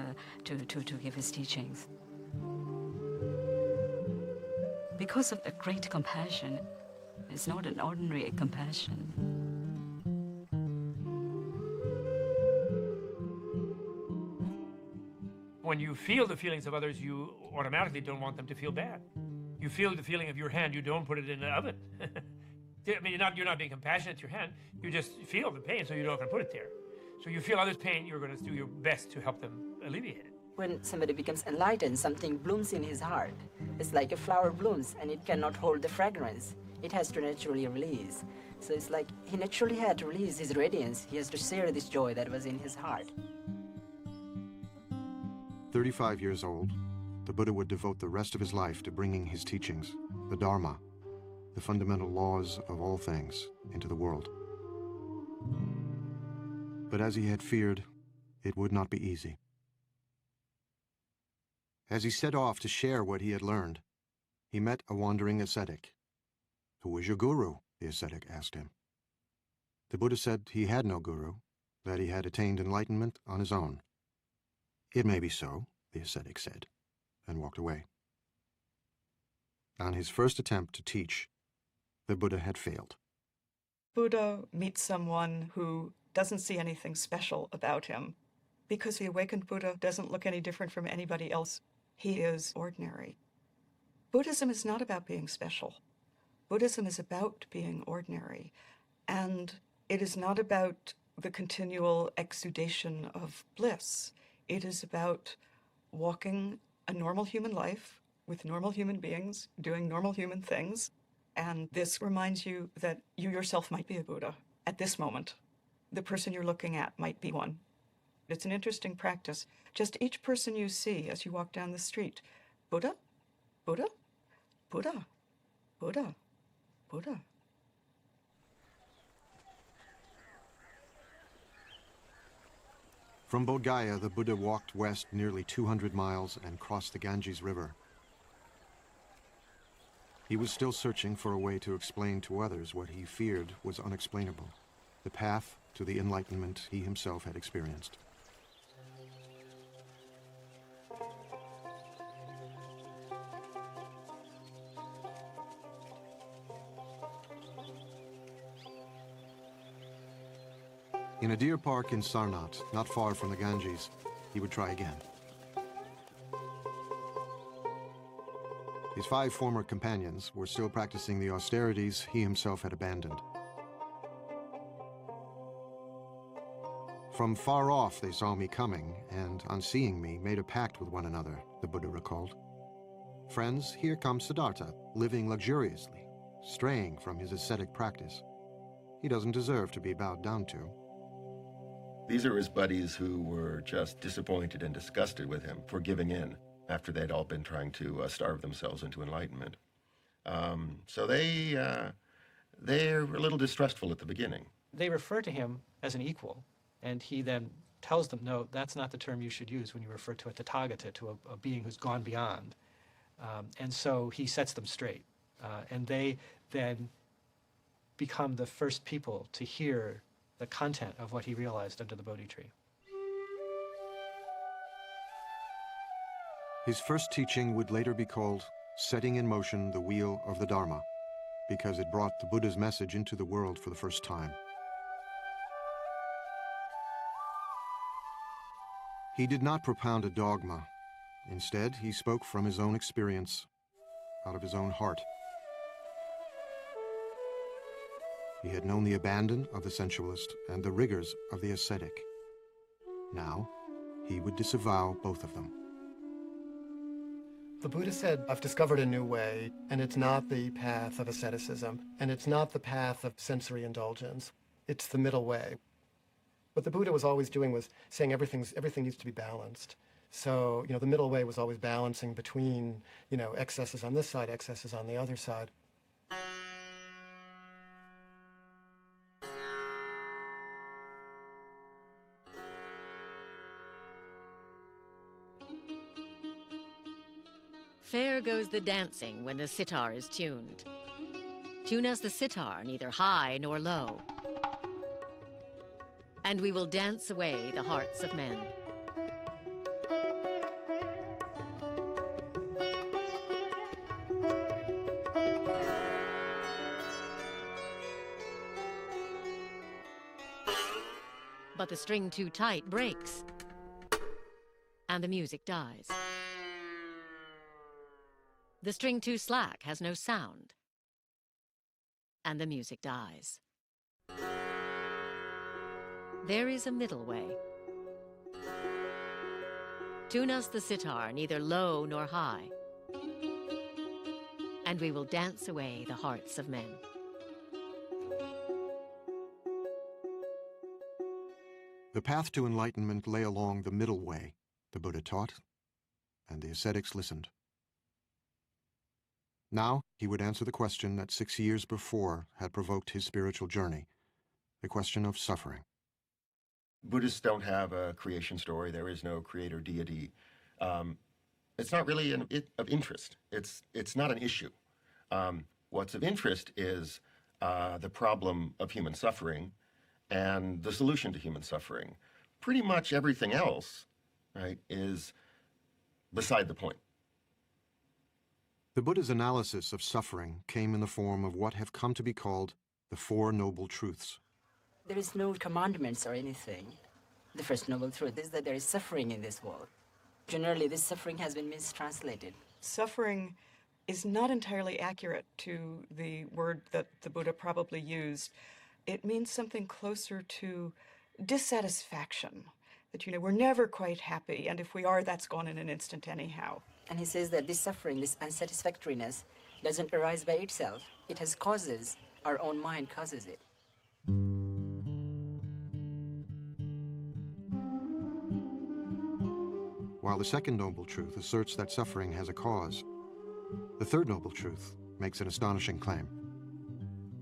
to give his teachings. Because of a great compassion. It's not an ordinary compassion. When you feel the feelings of others, you automatically don't want them to feel bad. You feel the feeling of your hand, you don't put it in the oven. I mean, you're not being compassionate to your hand, you just feel the pain, so you're not going to put it there. So you feel others' pain, you're going to do your best to help them alleviate it. When somebody becomes enlightened, something blooms in his heart. It's like a flower blooms and it cannot hold the fragrance. It has to naturally release. So it's like he naturally had to release his radiance. He has to share this joy that was in his heart. 35 years old, the Buddha would devote the rest of his life to bringing his teachings, the Dharma, the fundamental laws of all things, into the world. But as he had feared, it would not be easy. As he set off to share what he had learned, he met a wandering ascetic. "Who is your guru?" the ascetic asked him. The Buddha said he had no guru, that he had attained enlightenment on his own. "It may be so," the ascetic said, and walked away. On his first attempt to teach, the Buddha had failed. Buddha meets someone who doesn't see anything special about him, because the awakened Buddha doesn't look any different from anybody else. He is ordinary. Buddhism is not about being special. Buddhism is about being ordinary, and it is not about the continual exudation of bliss. It is about walking a normal human life with normal human beings, doing normal human things, and this reminds you that you yourself might be a Buddha at this moment. The person you're looking at might be one. It's an interesting practice. Just each person you see as you walk down the street, Buddha, Buddha, Buddha, Buddha, Buddha. From Bodh Gaya, the Buddha walked west nearly 200 miles and crossed the Ganges River. He was still searching for a way to explain to others what he feared was unexplainable, the path to the enlightenment he himself had experienced. In a deer park in Sarnath, not far from the Ganges, he would try again. His 5 former companions were still practicing the austerities he himself had abandoned. From far off they saw me coming, and on seeing me, made a pact with one another, the Buddha recalled. "Friends, here comes Siddhartha, living luxuriously, straying from his ascetic practice. He doesn't deserve to be bowed down to." These are his buddies who were just disappointed and disgusted with him for giving in after they'd all been trying to starve themselves into enlightenment. So they're a little distrustful at the beginning. They refer to him as an equal, and he then tells them, no, that's not the term you should use when you refer to a Tathagata, to a being who's gone beyond. And so he sets them straight. And they then become the first people to hear the content of what he realized under the Bodhi tree. His first teaching would later be called Setting in Motion the Wheel of the Dharma, because it brought the Buddha's message into the world for the first time. He did not propound a dogma. Instead, he spoke from his own experience, out of his own heart. He had known the abandon of the sensualist and the rigors of the ascetic. Now, he would disavow both of them. The Buddha said, I've discovered a new way, and it's not the path of asceticism, and it's not the path of sensory indulgence. It's the middle way. What the Buddha was always doing was saying everything needs to be balanced. So, the middle way was always balancing between, excesses on this side, excesses on the other side. Fair goes the dancing when the sitar is tuned. Tune us the sitar, neither high nor low, and we will dance away the hearts of men. But the string too tight breaks, and the music dies. The string too slack has no sound, and the music dies. There is a middle way. Tune us the sitar, neither low nor high, and we will dance away the hearts of men. The path to enlightenment lay along the middle way, the Buddha taught, and the ascetics listened. Now he would answer the question that 6 years before had provoked his spiritual journey, the question of suffering. Buddhists don't have a creation story. There is no creator deity. It's not really of interest. It's not an issue. What's of interest is the problem of human suffering and the solution to human suffering. Pretty much everything else, right, is beside the point. The Buddha's analysis of suffering came in the form of what have come to be called the Four Noble Truths. There is no commandments or anything. The first noble truth is that there is suffering in this world. Generally, this suffering has been mistranslated. Suffering is not entirely accurate to the word that the Buddha probably used. It means something closer to dissatisfaction, that, we're never quite happy, and if we are, that's gone in an instant anyhow. And he says that this suffering, this unsatisfactoriness, doesn't arise by itself. It has causes. Our own mind causes it. While the second noble truth asserts that suffering has a cause, the third noble truth makes an astonishing claim.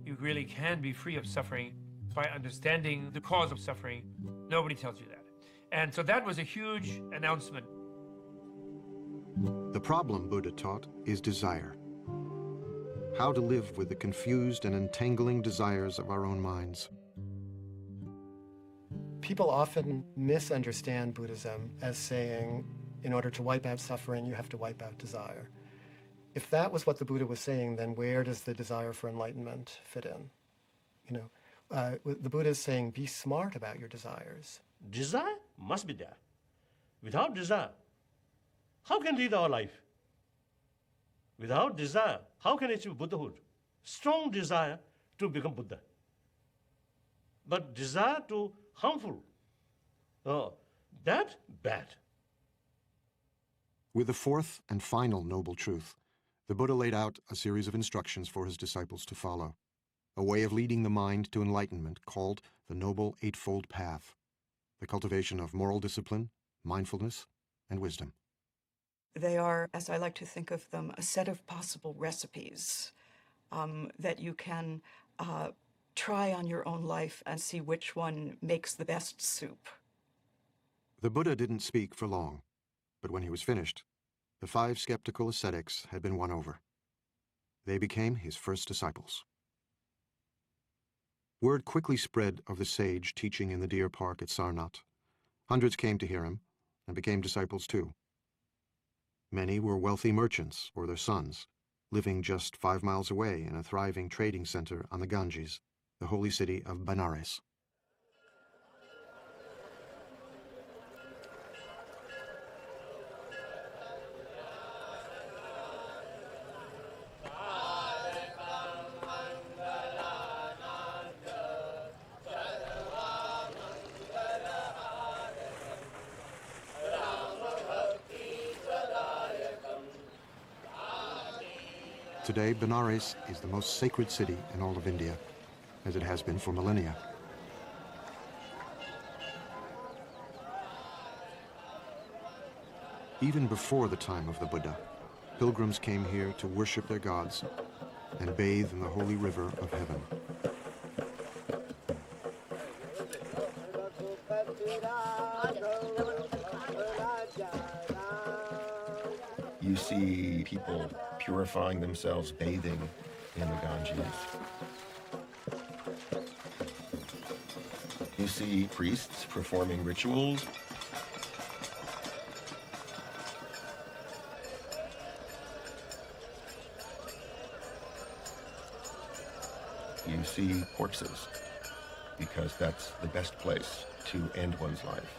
You really can be free of suffering by understanding the cause of suffering. Nobody tells you that. And so that was a huge announcement. The problem, Buddha taught, is desire. How to live with the confused and entangling desires of our own minds. People often misunderstand Buddhism as saying, in order to wipe out suffering, you have to wipe out desire. If that was what the Buddha was saying, then where does the desire for enlightenment fit in? The Buddha is saying, be smart about your desires. Desire must be there. Without desire, how can we lead our life? Without desire, how can achieve Buddhahood? Strong desire to become Buddha. But desire to harmful, that bad. With the fourth and final noble truth, the Buddha laid out a series of instructions for his disciples to follow, a way of leading the mind to enlightenment called the Noble Eightfold Path, the cultivation of moral discipline, mindfulness, and wisdom. They are, as I like to think of them, a set of possible recipes that you can try on your own life and see which one makes the best soup. The Buddha didn't speak for long, but when he was finished, the 5 skeptical ascetics had been won over. They became his first disciples. Word quickly spread of the sage teaching in the deer park at Sarnath. Hundreds came to hear him and became disciples too. Many were wealthy merchants or their sons, living just 5 miles away in a thriving trading center on the Ganges, the holy city of Benares. Today, Benares is the most sacred city in all of India, as it has been for millennia. Even before the time of the Buddha, pilgrims came here to worship their gods and bathe in the holy river of heaven. You see people purifying themselves, bathing in the Ganges. You see priests performing rituals. You see corpses, because that's the best place to end one's life.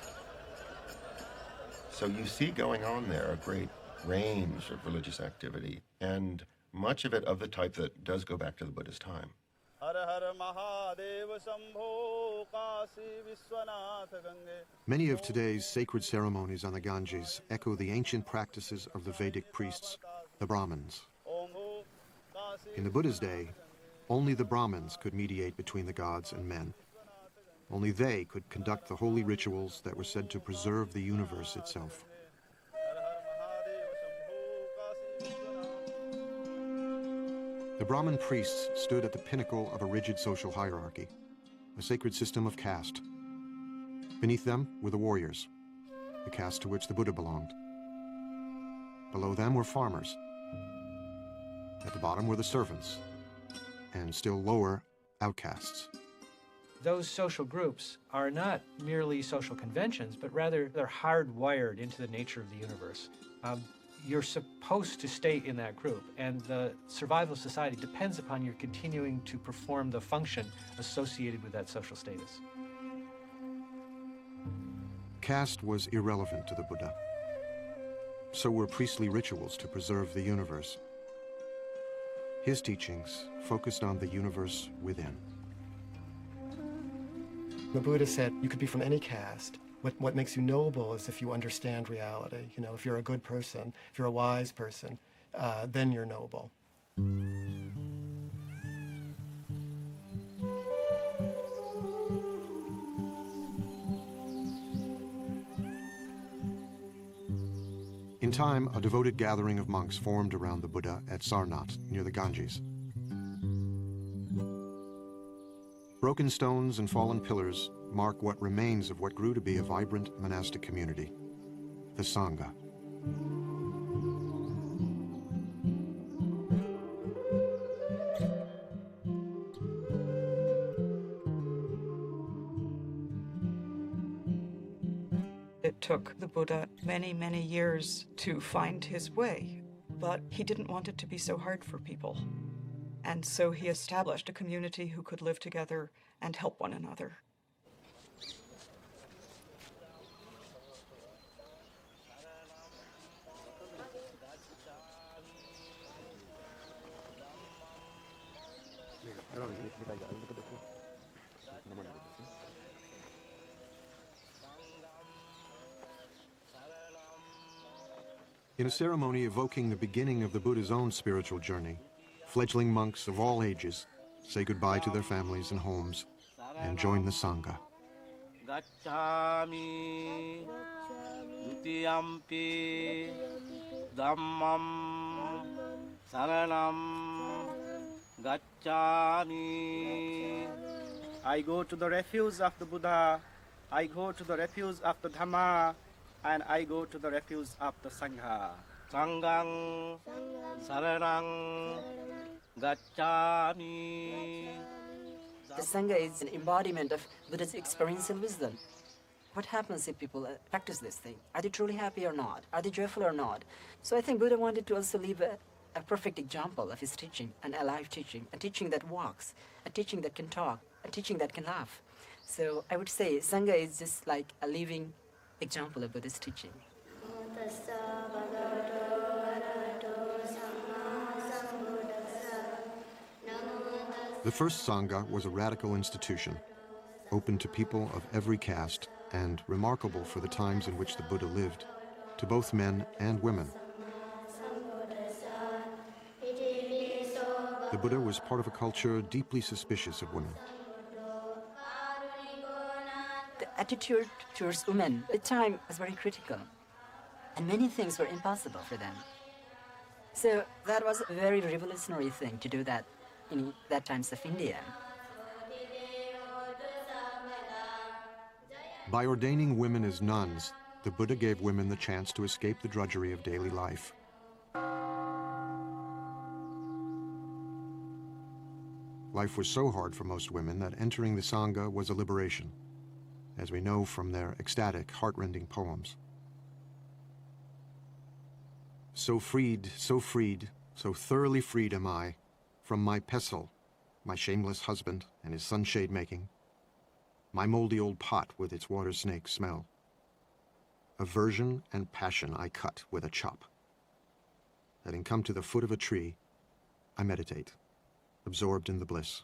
So you see going on there a great range of religious activity, and much of it of the type that does go back to the Buddha's time. Many of today's sacred ceremonies on the Ganges echo the ancient practices of the Vedic priests, the Brahmins. In the Buddha's day, only the Brahmins could mediate between the gods and men. Only they could conduct the holy rituals that were said to preserve the universe itself. The Brahmin priests stood at the pinnacle of a rigid social hierarchy, a sacred system of caste. Beneath them were the warriors, the caste to which the Buddha belonged. Below them were farmers. At the bottom were the servants, and still lower, outcasts. Those social groups are not merely social conventions, but rather they're hardwired into the nature of the universe. You're supposed to stay in that group, and the survival of society depends upon your continuing to perform the function associated with that social status. Caste was irrelevant to the Buddha. So were priestly rituals to preserve the universe. His teachings focused on the universe within. The Buddha said you could be from any caste. What makes you noble is if you understand reality. You know, if you're a good person, if you're a wise person, then you're noble. In time, a devoted gathering of monks formed around the Buddha at Sarnath, near the Ganges. Broken stones and fallen pillars mark what remains of what grew to be a vibrant monastic community, the Sangha. It took the Buddha many, many years to find his way, but he didn't want it to be so hard for people. And so he established a community who could live together and help one another. In a ceremony evoking the beginning of the Buddha's own spiritual journey, fledgling monks of all ages say goodbye to their families and homes and join the Sangha. Gacchami Dutiyampi Dhammam Saranam Gacchami. I go to the refuge of the Buddha, I go to the refuge of the Dhamma, and I go to the refuge of the Sangha. Sanghang Saranang Gacchami. The Sangha is an embodiment of Buddha's experience and wisdom. What happens if people practice this thing? Are they truly happy or not? Are they joyful or not? So I think Buddha wanted to also leave a perfect example of his teaching, an alive teaching, a teaching that walks, a teaching that can talk, a teaching that can laugh. So I would say Sangha is just like a living example of Buddha's teaching. The first Sangha was a radical institution, open to people of every caste and remarkable for the times in which the Buddha lived, to both men and women. The Buddha was part of a culture deeply suspicious of women. The attitude towards women at the time was very critical, and many things were impossible for them. So that was a very revolutionary thing to do that in that times of India. By ordaining women as nuns, the Buddha gave women the chance to escape the drudgery of daily life. Life was so hard for most women that entering the Sangha was a liberation, as we know from their ecstatic, heart-rending poems. So freed, so thoroughly freed am I from my pestle, my shameless husband and his sunshade making, my moldy old pot with its water snake smell. Aversion and passion I cut with a chop. Having come to the foot of a tree, I meditate, absorbed in the bliss.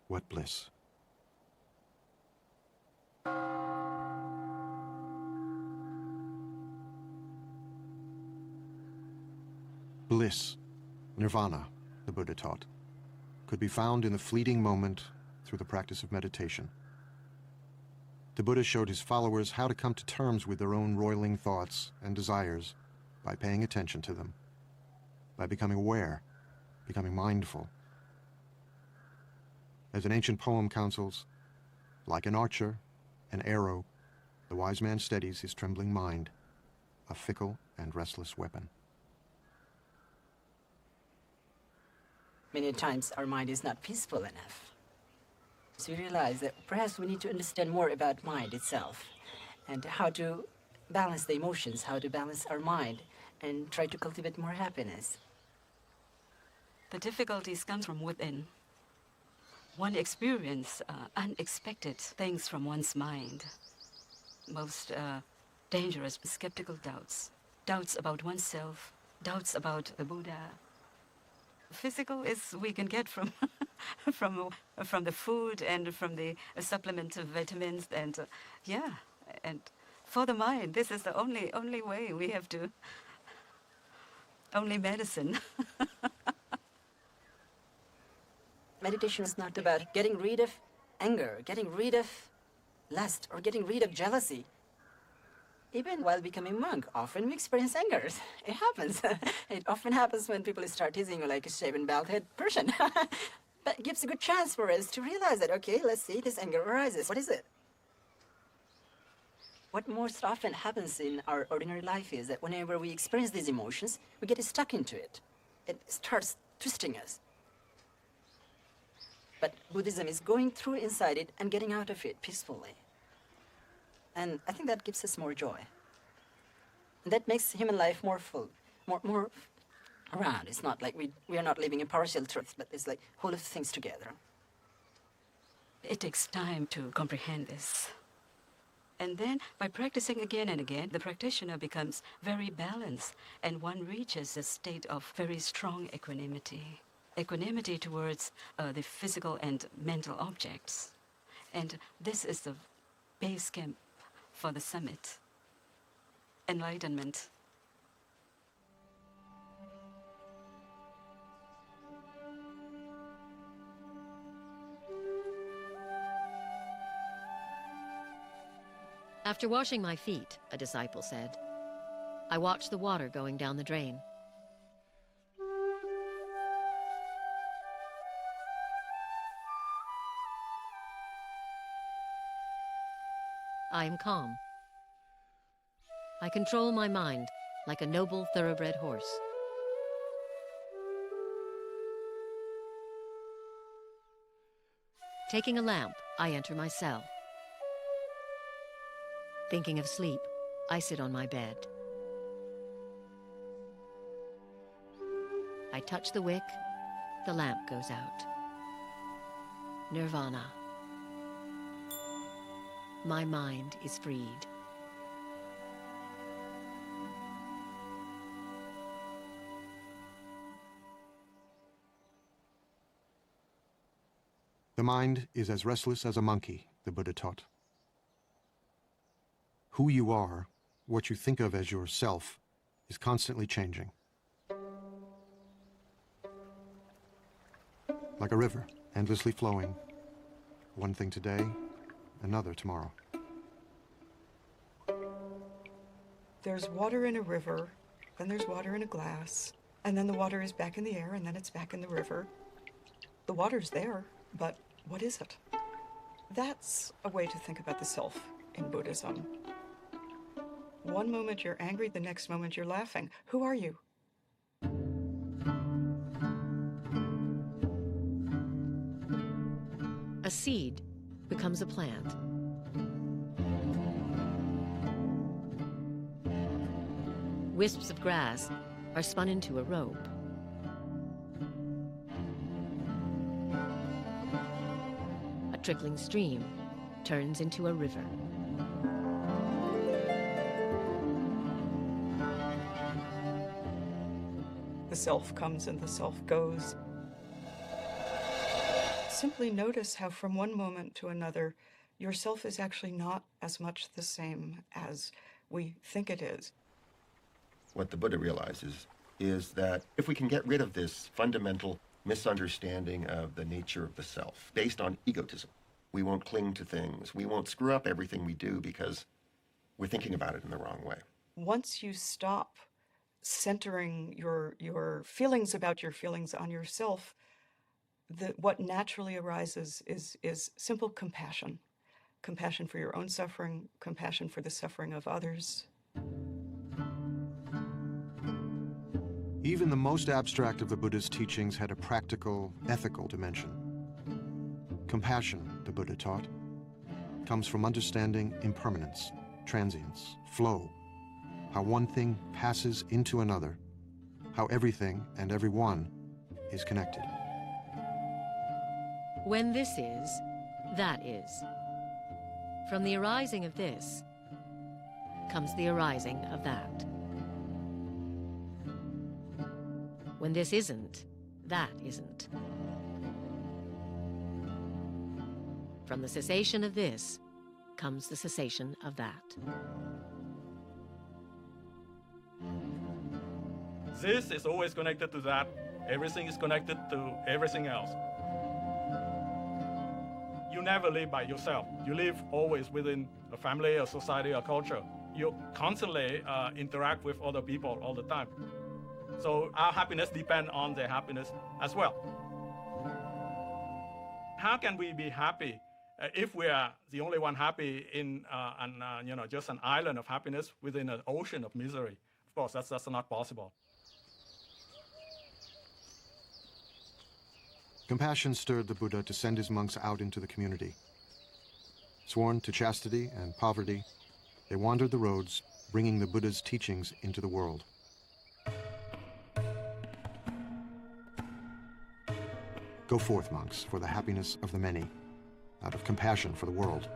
What bliss? Bliss, nirvana, the Buddha taught, could be found in the fleeting moment through the practice of meditation. The Buddha showed his followers how to come to terms with their own roiling thoughts and desires by paying attention to them, by becoming aware, becoming mindful. As an ancient poem counsels, like an archer, an arrow, the wise man steadies his trembling mind, a fickle and restless weapon. Many times our mind is not peaceful enough. So we realize that perhaps we need to understand more about mind itself and how to balance the emotions, how to balance our mind and try to cultivate more happiness. The difficulties come from within. One experiences unexpected things from one's mind. Most dangerous skeptical doubts. Doubts about oneself, doubts about the Buddha. Physical is we can get from from the food and from the supplement of vitamins and and for the mind this is the only way we have to, only medicine. Meditation is not about getting rid of anger, getting rid of lust, or getting rid of jealousy. Even while becoming monk, often we experience anger. It happens. It often happens when people start teasing you like a shaven, bald-headed person. But it gives a good chance for us to realize that, okay, let's see, this anger arises. What is it? What most often happens in our ordinary life is that whenever we experience these emotions, we get stuck into it. It starts twisting us. But Buddhism is going through inside it and getting out of it peacefully. And I think that gives us more joy. And that makes human life more full, more around. It's not like we are not living in partial truth, but it's like whole of things together. It takes time to comprehend this. And then, by practicing again and again, the practitioner becomes very balanced, and one reaches a state of very strong equanimity. Equanimity towards the physical and mental objects. And this is the base camp for the summit. Enlightenment. After washing my feet, a disciple said, I watched the water going down the drain. I am calm. I control my mind like a noble thoroughbred horse. Taking a lamp, I enter my cell. Thinking of sleep, I sit on my bed. I touch the wick, the lamp goes out. Nirvana. My mind is freed. The mind is as restless as a monkey, the Buddha taught. Who you are, what you think of as yourself, is constantly changing. Like a river, endlessly flowing. One thing today, another tomorrow. There's water in a river, then there's water in a glass, and then the water is back in the air, and then it's back in the river. The water's there, but what is it? That's a way to think about the self in Buddhism. One moment you're angry, the next moment you're laughing. Who are you? seed becomes a plant. Wisps of grass are spun into a rope. A trickling stream turns into a river. The self comes and the self goes. Simply notice how from one moment to another, yourself is actually not as much the same as we think it is. What the Buddha realizes is that if we can get rid of this fundamental misunderstanding of the nature of the self based on egotism, we won't cling to things. We won't screw up everything we do because we're thinking about it in the wrong way. Once you stop centering your feelings about your feelings on yourself, what naturally arises is simple compassion. Compassion for your own suffering, compassion for the suffering of others. Even the most abstract of the Buddha's teachings had a practical, ethical dimension. Compassion, the Buddha taught, comes from understanding impermanence, transience, flow, how one thing passes into another, how everything and everyone is connected. When this is, that is. From the arising of this comes the arising of that. When this isn't, that isn't. From the cessation of this comes the cessation of that. This is always connected to that. Everything is connected to everything else. You never live by yourself. You live always within a family, a society, a culture. You constantly interact with other people all the time. So our happiness depends on their happiness as well. How can we be happy if we are the only one happy in just an island of happiness within an ocean of misery? Of course, that's not possible. Compassion stirred the Buddha to send his monks out into the community. Sworn to chastity and poverty, they wandered the roads, bringing the Buddha's teachings into the world. Go forth, monks, for the happiness of the many, out of compassion for the world.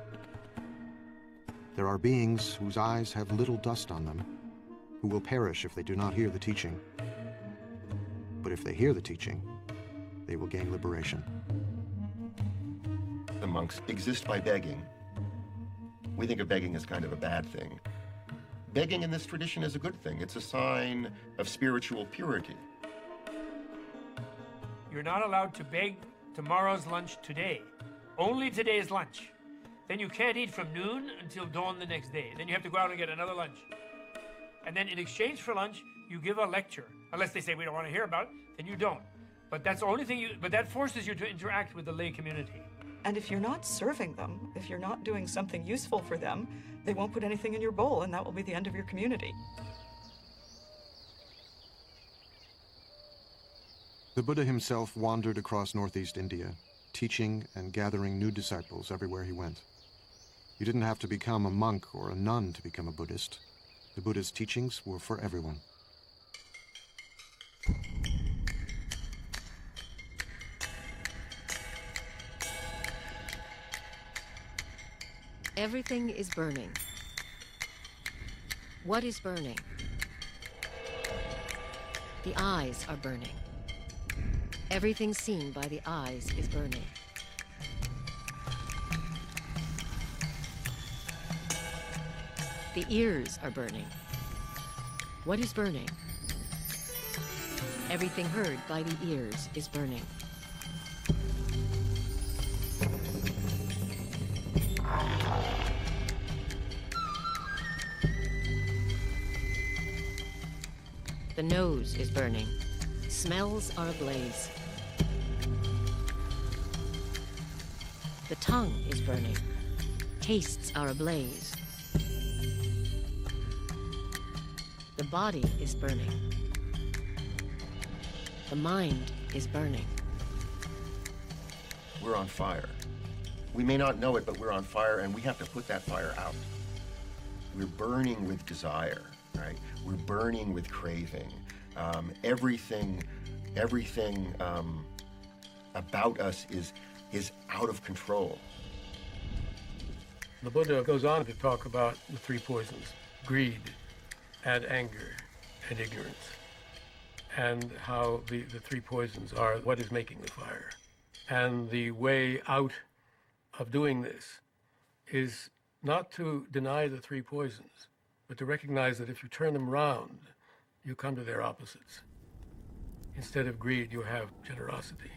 There are beings whose eyes have little dust on them, who will perish if they do not hear the teaching. But if they hear the teaching, they will gain liberation. The monks exist by begging. We think of begging as kind of a bad thing. Begging in this tradition is a good thing. It's a sign of spiritual purity. You're not allowed to beg tomorrow's lunch today. Only today's lunch. Then you can't eat from noon until dawn the next day. Then you have to go out and get another lunch. And then in exchange for lunch, you give a lecture. Unless they say we don't want to hear about it, then you don't. But that's the only thing but that forces you to interact with the lay community. And if you're not serving them, if you're not doing something useful for them, they won't put anything in your bowl, and that will be the end of your community. The Buddha himself wandered across northeast India, teaching and gathering new disciples everywhere he went. You didn't have to become a monk or a nun to become a Buddhist. The Buddha's teachings were for everyone. Everything is burning. What is burning? The eyes are burning. Everything seen by the eyes is burning. The ears are burning. What is burning? Everything heard by the ears is burning. The nose is burning. Smells are ablaze. The tongue is burning. Tastes are ablaze. The body is burning. The mind is burning. We're on fire. We may not know it, but we're on fire, and we have to put that fire out. We're burning with desire, right? We're burning with craving. Everything about us is out of control. The Buddha goes on to talk about the three poisons: greed and anger and ignorance, and how the three poisons are what is making the fire. And the way out of doing this is not to deny the three poisons, but to recognize that if you turn them round, you come to their opposites. Instead of greed, you have generosity.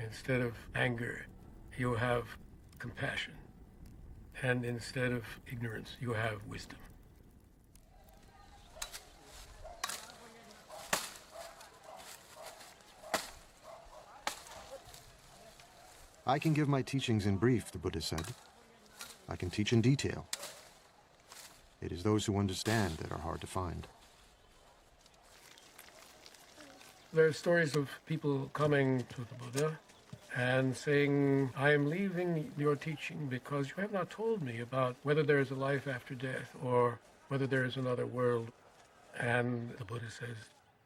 Instead of anger, you have compassion. And instead of ignorance, you have wisdom. I can give my teachings in brief, the Buddha said. I can teach in detail. It is those who understand that are hard to find. There are stories of people coming to the Buddha and saying, I am leaving your teaching because you have not told me about whether there is a life after death or whether there is another world. And the Buddha says,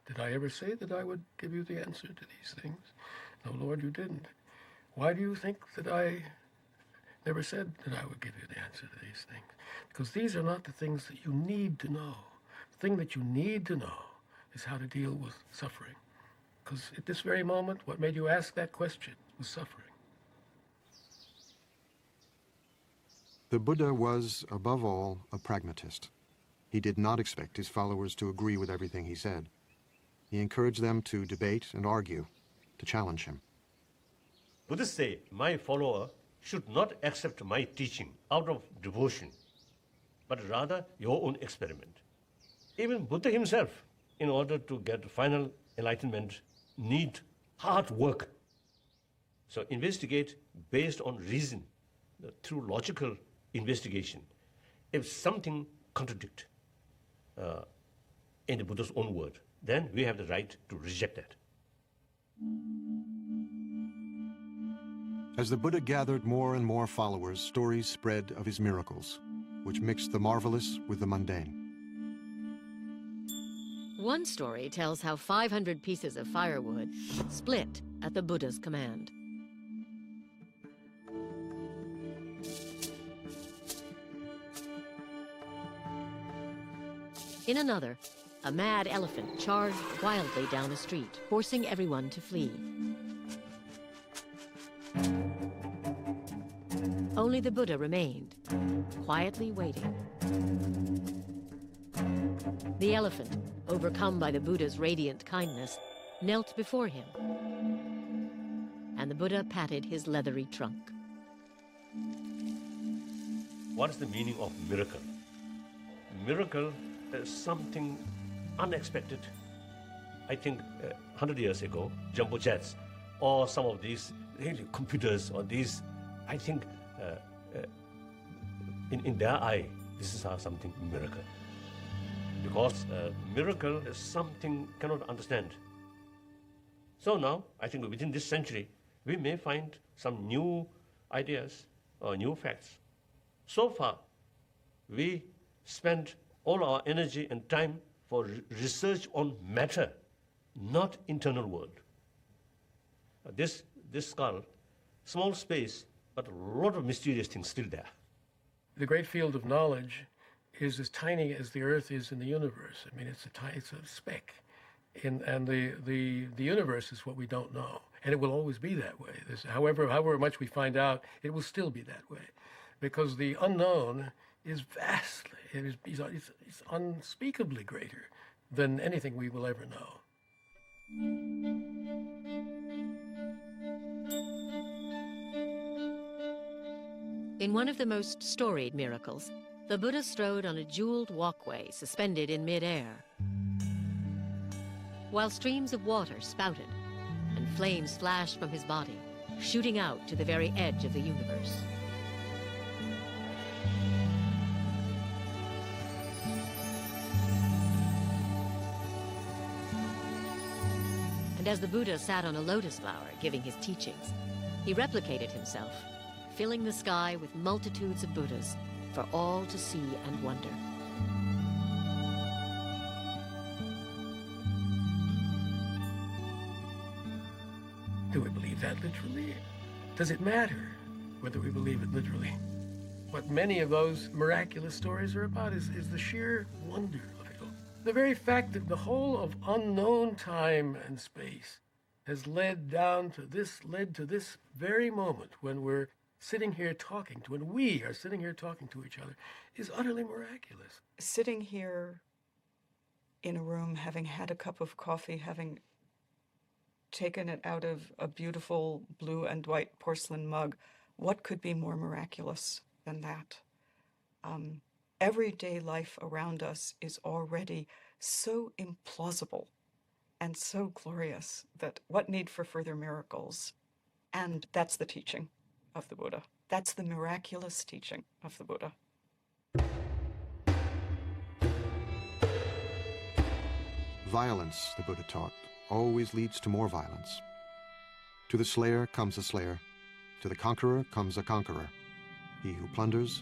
did I ever say that I would give you the answer to these things? No, Lord, you didn't. Why do you think that I never said that I would give you the answer to these things? Because these are not the things that you need to know. The thing that you need to know is how to deal with suffering. Because at this very moment, what made you ask that question was suffering. The Buddha was, above all, a pragmatist. He did not expect his followers to agree with everything he said. He encouraged them to debate and argue, to challenge him. Buddhists say, my follower should not accept my teaching out of devotion, but rather your own experiment. Even Buddha himself, in order to get final enlightenment, need hard work. So investigate based on reason, through logical investigation. If something contradicts in the Buddha's own word, then we have the right to reject that. As the Buddha gathered more and more followers, stories spread of his miracles, which mixed the marvelous with the mundane. One story tells how 500 pieces of firewood split at the Buddha's command. In another, a mad elephant charged wildly down a street, forcing everyone to flee. Only the Buddha remained, quietly waiting. The elephant, overcome by the Buddha's radiant kindness, knelt before him, and the Buddha patted his leathery trunk. What is the meaning of miracle? Miracle is something unexpected. I think 100 years ago, jumbo jets or some of these really computers or these, I think in their eye, this is something miracle. Because miracle is something cannot understand. So now, I think within this century, we may find some new ideas or new facts. So far, we spend all our energy and time for research on matter, not internal world. This skull, small space, but a lot of mysterious things still there. The great field of knowledge is as tiny as the Earth is in the universe. I mean, it's a speck. And the universe is what we don't know. And it will always be that way. However much we find out, it will still be that way. Because the unknown is vastly, it's unspeakably greater than anything we will ever know. In one of the most storied miracles, the Buddha strode on a jeweled walkway suspended in midair, while streams of water spouted and flames flashed from his body, shooting out to the very edge of the universe. And as the Buddha sat on a lotus flower giving his teachings, he replicated himself, filling the sky with multitudes of Buddhas for all to see and wonder. Do we believe that literally? Does it matter whether we believe it literally? What many of those miraculous stories are about is the sheer wonder of it all. The very fact that the whole of unknown time and space has led to this very moment when we're sitting here talking to, when we are sitting here talking to each other, is utterly miraculous. Sitting here in a room, having had a cup of coffee, having taken it out of a beautiful blue and white porcelain mug, what could be more miraculous than that? Everyday life around us is already so implausible and so glorious that what need for further miracles? And that's the teaching of the Buddha. That's the miraculous teaching of the Buddha. Violence, the Buddha taught, always leads to more violence. To the slayer comes a slayer. To the conqueror comes a conqueror. He who plunders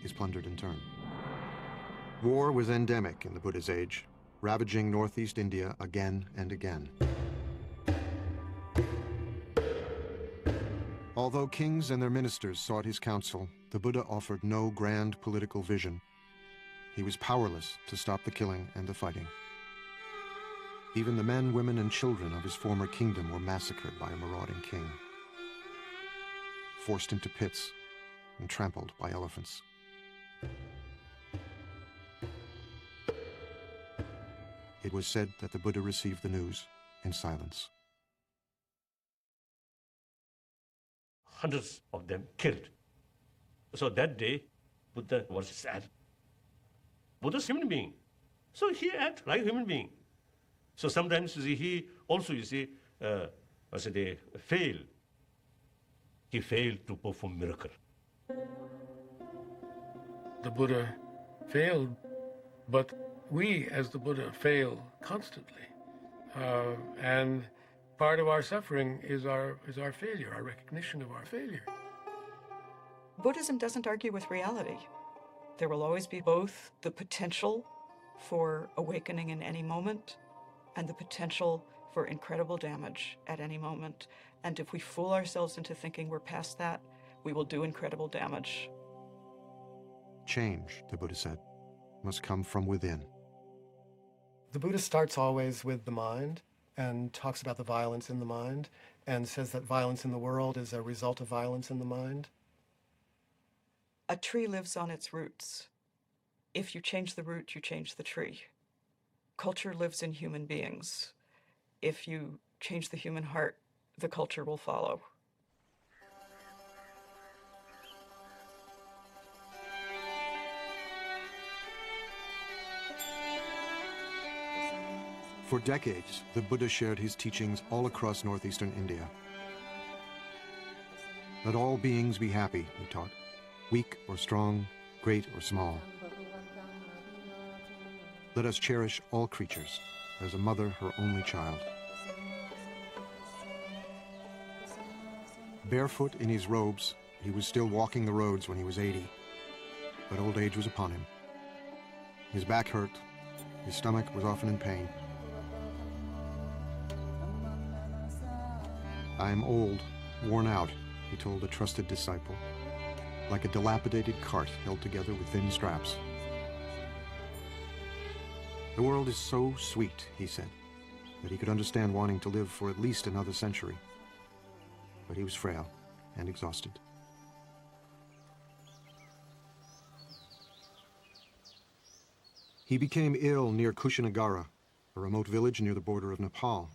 is plundered in turn. War was endemic in the Buddha's age, ravaging northeast India again and again. Although kings and their ministers sought his counsel, the Buddha offered no grand political vision. He was powerless to stop the killing and the fighting. Even the men, women, and children of his former kingdom were massacred by a marauding king, forced into pits and trampled by elephants. It was said that the Buddha received the news in silence. Hundreds of them killed. So that day, Buddha was sad. Buddha's a human being. So he acted like a human being. So sometimes he also, failed. He failed to perform miracle. The Buddha failed, but we as the Buddha fail constantly. And part of our suffering is our failure, our recognition of our failure. Buddhism doesn't argue with reality. There will always be both the potential for awakening in any moment and the potential for incredible damage at any moment. And if we fool ourselves into thinking we're past that, we will do incredible damage. Change, the Buddha said, must come from within. The Buddha starts always with the mind and talks about the violence in the mind and says that violence in the world is a result of violence in the mind. A tree lives on its roots. If you change the root, you change the tree. Culture lives in human beings. If you change the human heart, the culture will follow. For decades, the Buddha shared his teachings all across northeastern India. Let all beings be happy, he taught, weak or strong, great or small. Let us cherish all creatures as a mother her only child. Barefoot in his robes, he was still walking the roads when he was 80, but old age was upon him. His back hurt, his stomach was often in pain. I am old, worn out, he told a trusted disciple, like a dilapidated cart held together with thin straps. The world is so sweet, he said, that he could understand wanting to live for at least another century. But he was frail and exhausted. He became ill near Kushinagara, a remote village near the border of Nepal,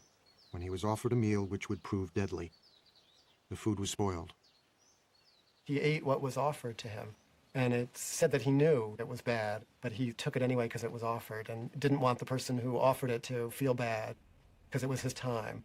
when he was offered a meal which would prove deadly. The food was spoiled. He ate what was offered to him, and it said that he knew it was bad, but he took it anyway because it was offered and didn't want the person who offered it to feel bad because it was his time.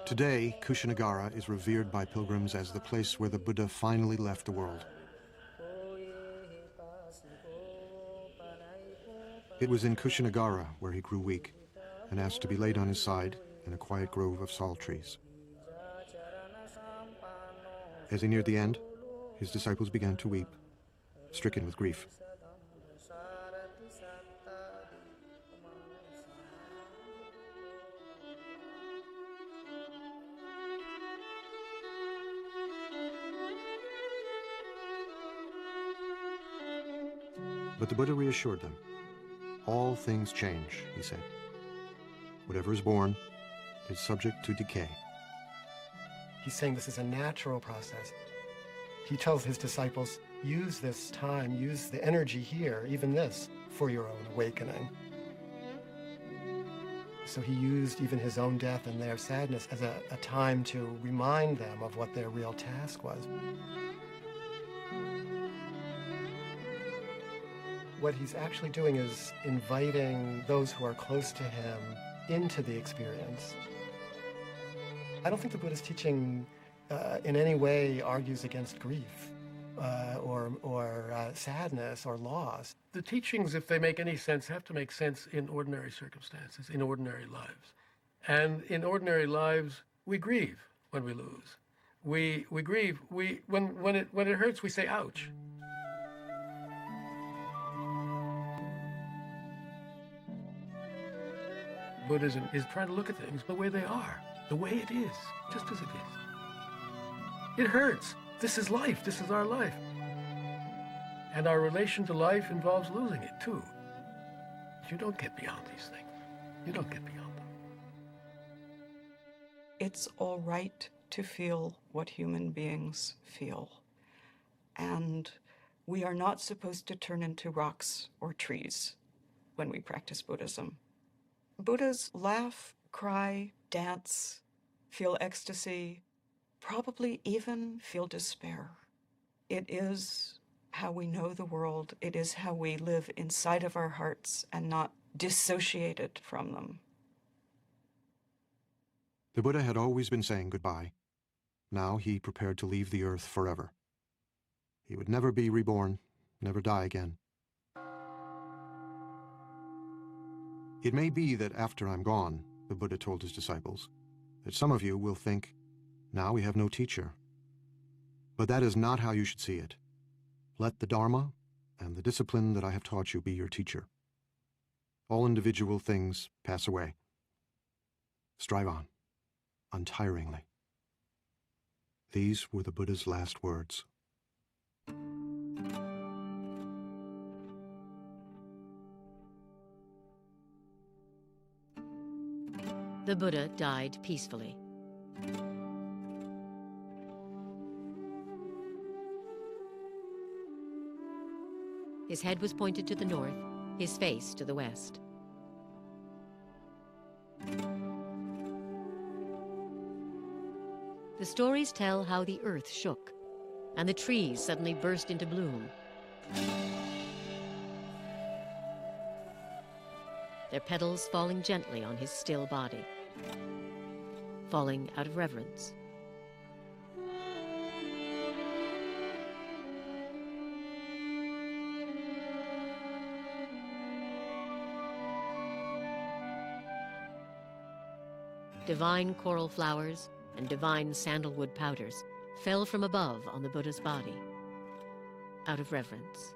Today, Kushinagara is revered by pilgrims as the place where the Buddha finally left the world. It was in Kushinagara where he grew weak and asked to be laid on his side in a quiet grove of sal trees. As he neared the end, his disciples began to weep, stricken with grief. But the Buddha reassured them. All things change, he said. Whatever is born is subject to decay. He's saying this is a natural process. He tells his disciples, use this time, use the energy here, even this, for your own awakening. So he used even his own death and their sadness as a time to remind them of what their real task was. What he's actually doing is inviting those who are close to him into the experience. I don't think the Buddha's teaching in any way argues against grief or sadness or loss. The teachings, if they make any sense, have to make sense in ordinary circumstances, in ordinary lives. And in ordinary lives, we grieve when we lose. We grieve. When it hurts, we say, ouch. Buddhism is trying to look at things the way they are, the way it is, just as it is. It hurts. This is life. This is our life. And our relation to life involves losing it, too. You don't get beyond these things. You don't get beyond them. It's all right to feel what human beings feel. And we are not supposed to turn into rocks or trees when we practice Buddhism. Buddhas laugh, cry, dance, feel ecstasy, probably even feel despair. It is how we know the world. It is how we live inside of our hearts and not dissociated from them. The Buddha had always been saying goodbye. Now he prepared to leave the earth forever. He would never be reborn, never die again. It may be that after I'm gone, the Buddha told his disciples, that some of you will think, now we have no teacher. But that is not how you should see it. Let the Dharma and the discipline that I have taught you be your teacher. All individual things pass away. Strive on, untiringly. These were the Buddha's last words. The Buddha died peacefully. His head was pointed to the north, his face to the west. The stories tell how the earth shook, and the trees suddenly burst into bloom. Their petals falling gently on his still body, falling out of reverence. Divine coral flowers and divine sandalwood powders fell from above on the Buddha's body, out of reverence.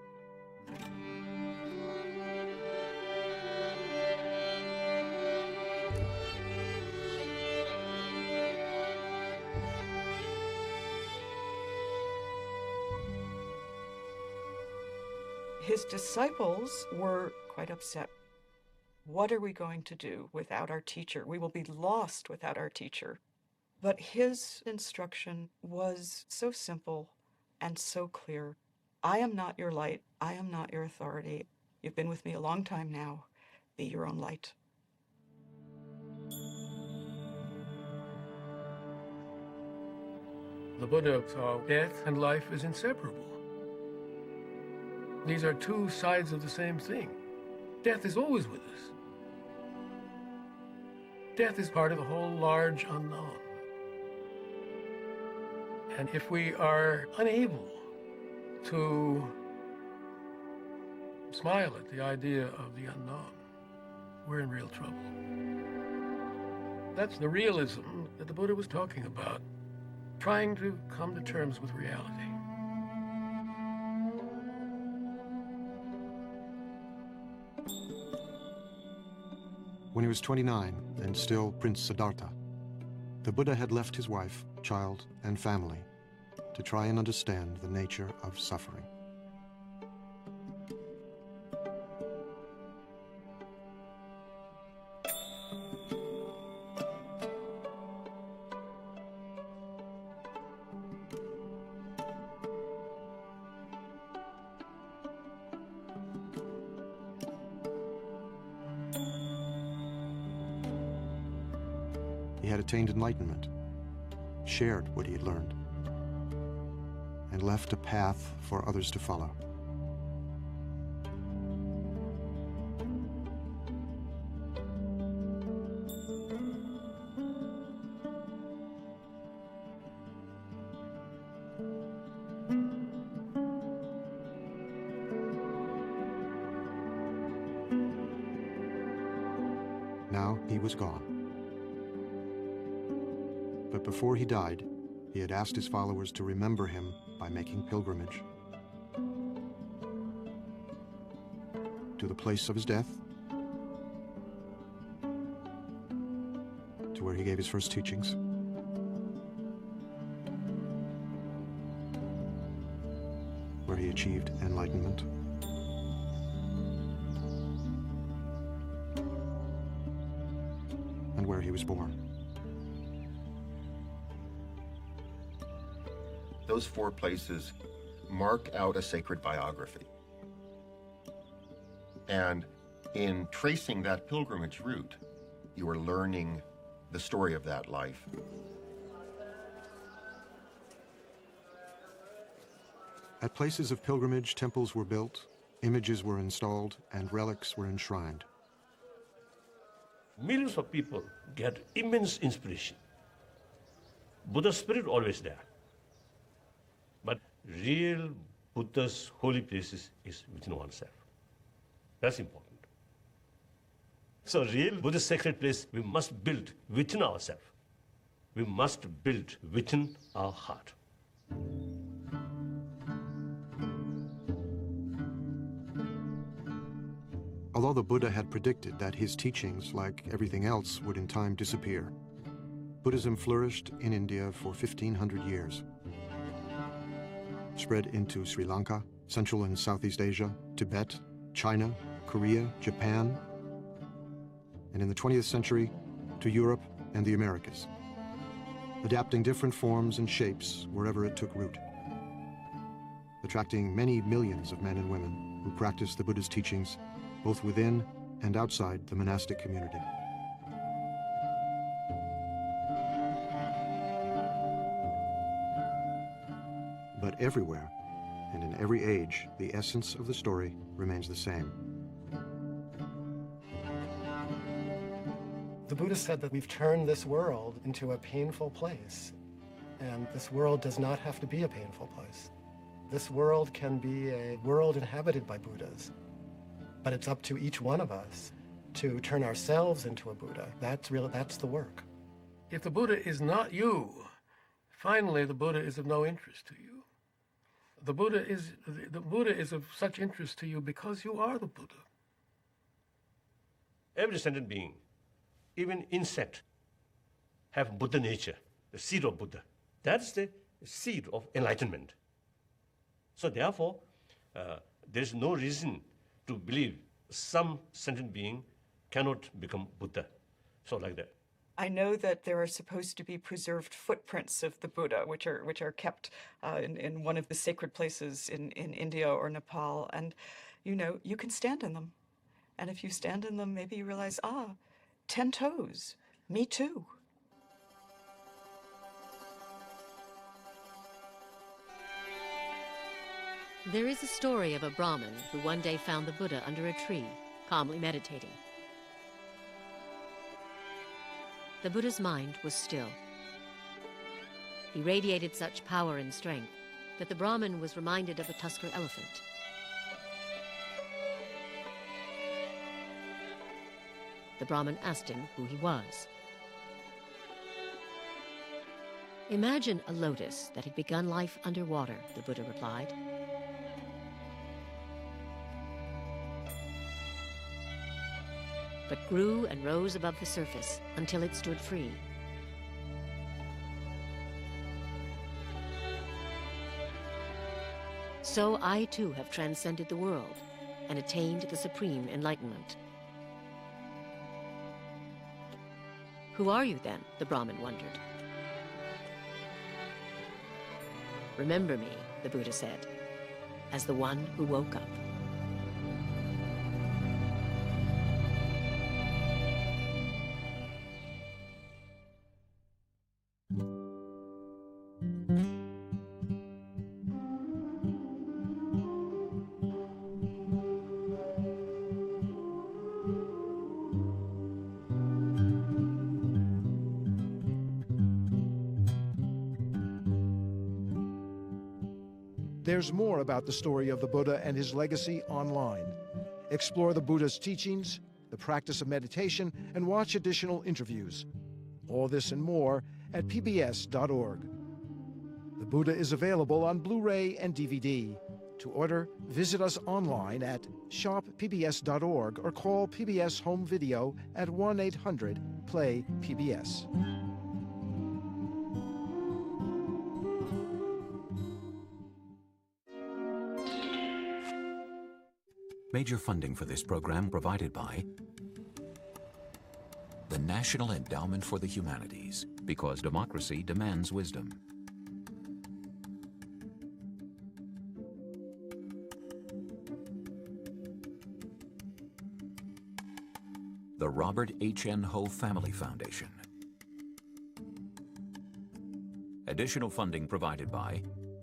His disciples were quite upset. What are we going to do without our teacher? We will be lost without our teacher. But his instruction was so simple and so clear. I am not your light. I am not your authority. You've been with me a long time now. Be your own light. The Buddha saw death and life as inseparable. These are two sides of the same thing. Death is always with us. Death is part of a whole large unknown. And if we are unable to smile at the idea of the unknown, we're in real trouble. That's the realism that the Buddha was talking about, trying to come to terms with reality. When he was 29 and still Prince Siddhartha, the Buddha had left his wife, child, and family to try and understand the nature of suffering. He had attained enlightenment, shared what he had learned, and left a path for others to follow. Now he was gone. But before he died, he had asked his followers to remember him by making pilgrimage to the place of his death, to where he gave his first teachings, where he achieved enlightenment, and where he was born. Those 4 places mark out a sacred biography. And in tracing that pilgrimage route, you are learning the story of that life. At places of pilgrimage, temples were built, images were installed, and relics were enshrined. Millions of people get immense inspiration. Buddha's spirit always there. But real Buddha's holy places is within oneself. That's important. So real Buddha's sacred place we must build within ourselves. We must build within our heart. Although the Buddha had predicted that his teachings, like everything else, would in time disappear, Buddhism flourished in India for 1,500 years. Spread into Sri Lanka, Central and Southeast Asia, Tibet, China, Korea, Japan, and in the 20th century, to Europe and the Americas, adapting different forms and shapes wherever it took root, attracting many millions of men and women who practiced the Buddha's teachings both within and outside the monastic community. But everywhere, and in every age, the essence of the story remains the same. The Buddha said that we've turned this world into a painful place, and this world does not have to be a painful place. This world can be a world inhabited by Buddhas, but it's up to each one of us to turn ourselves into a Buddha. That's the work. If the Buddha is not you, finally the Buddha is of no interest to you. The Buddha is of such interest to you because you are the Buddha. Every sentient being, even insect, have Buddha nature, the seed of Buddha. That's the seed of enlightenment. So therefore, there is no reason to believe some sentient being cannot become Buddha. So like that. I know that there are supposed to be preserved footprints of the Buddha, which are kept in one of the sacred places in India or Nepal. And, you can stand in them. And if you stand in them, maybe you realize, 10 toes, me too. There is a story of a Brahmin who one day found the Buddha under a tree, calmly meditating. The Buddha's mind was still. He radiated such power and strength that the Brahmin was reminded of a tusker elephant. The Brahmin asked him who he was. Imagine a lotus that had begun life underwater, the Buddha replied. But grew and rose above the surface until it stood free. So I too have transcended the world and attained the supreme enlightenment. Who are you then? The Brahmin wondered. Remember me, the Buddha said, as the one who woke up. There's more about the story of the Buddha and his legacy online. Explore the Buddha's teachings, the practice of meditation, and watch additional interviews. All this and more at pbs.org. The Buddha is available on Blu-ray and DVD. To order, visit us online at shoppbs.org or call PBS Home Video at 1-800-PLAY-PBS. Major funding for this program provided by the National Endowment for the Humanities, because democracy demands wisdom. The Robert H. N. Ho Family Foundation. Additional funding provided by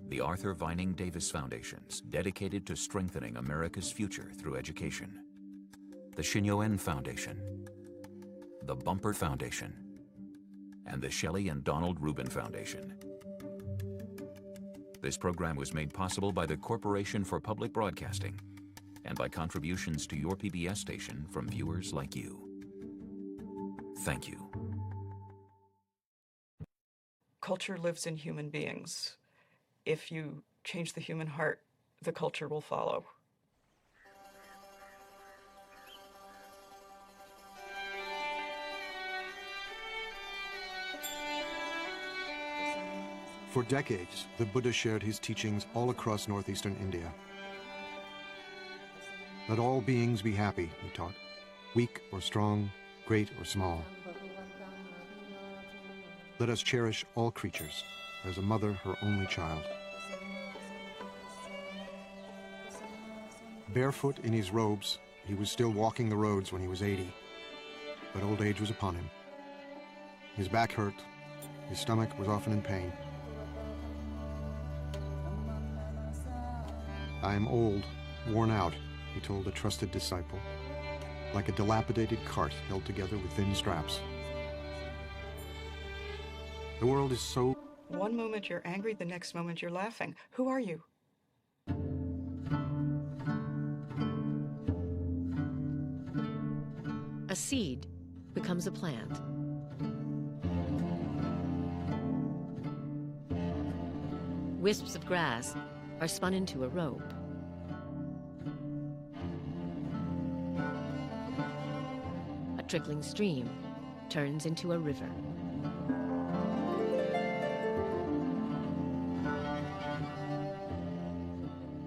the Arthur Vining Davis Foundations, dedicated to strengthening America's future through education. The Shin Yo-en Foundation, the Bumper Foundation, and the Shelley and Donald Rubin Foundation. This program was made possible by the Corporation for Public Broadcasting and by contributions to your PBS station from viewers like you. Thank you. Culture lives in human beings. If you change the human heart, the culture will follow. For decades, the Buddha shared his teachings all across northeastern India. Let all beings be happy, he taught, weak or strong, great or small. Let us cherish all creatures, as a mother her only child. Barefoot in his robes, he was still walking the roads when he was 80, but old age was upon him. His back hurt, his stomach was often in pain. I am old, worn out, he told a trusted disciple, like a dilapidated cart held together with thin straps. The world is so... One moment you're angry, the next moment you're laughing. Who are you? A seed becomes a plant. Wisps of grass are spun into a rope. A trickling stream turns into a river.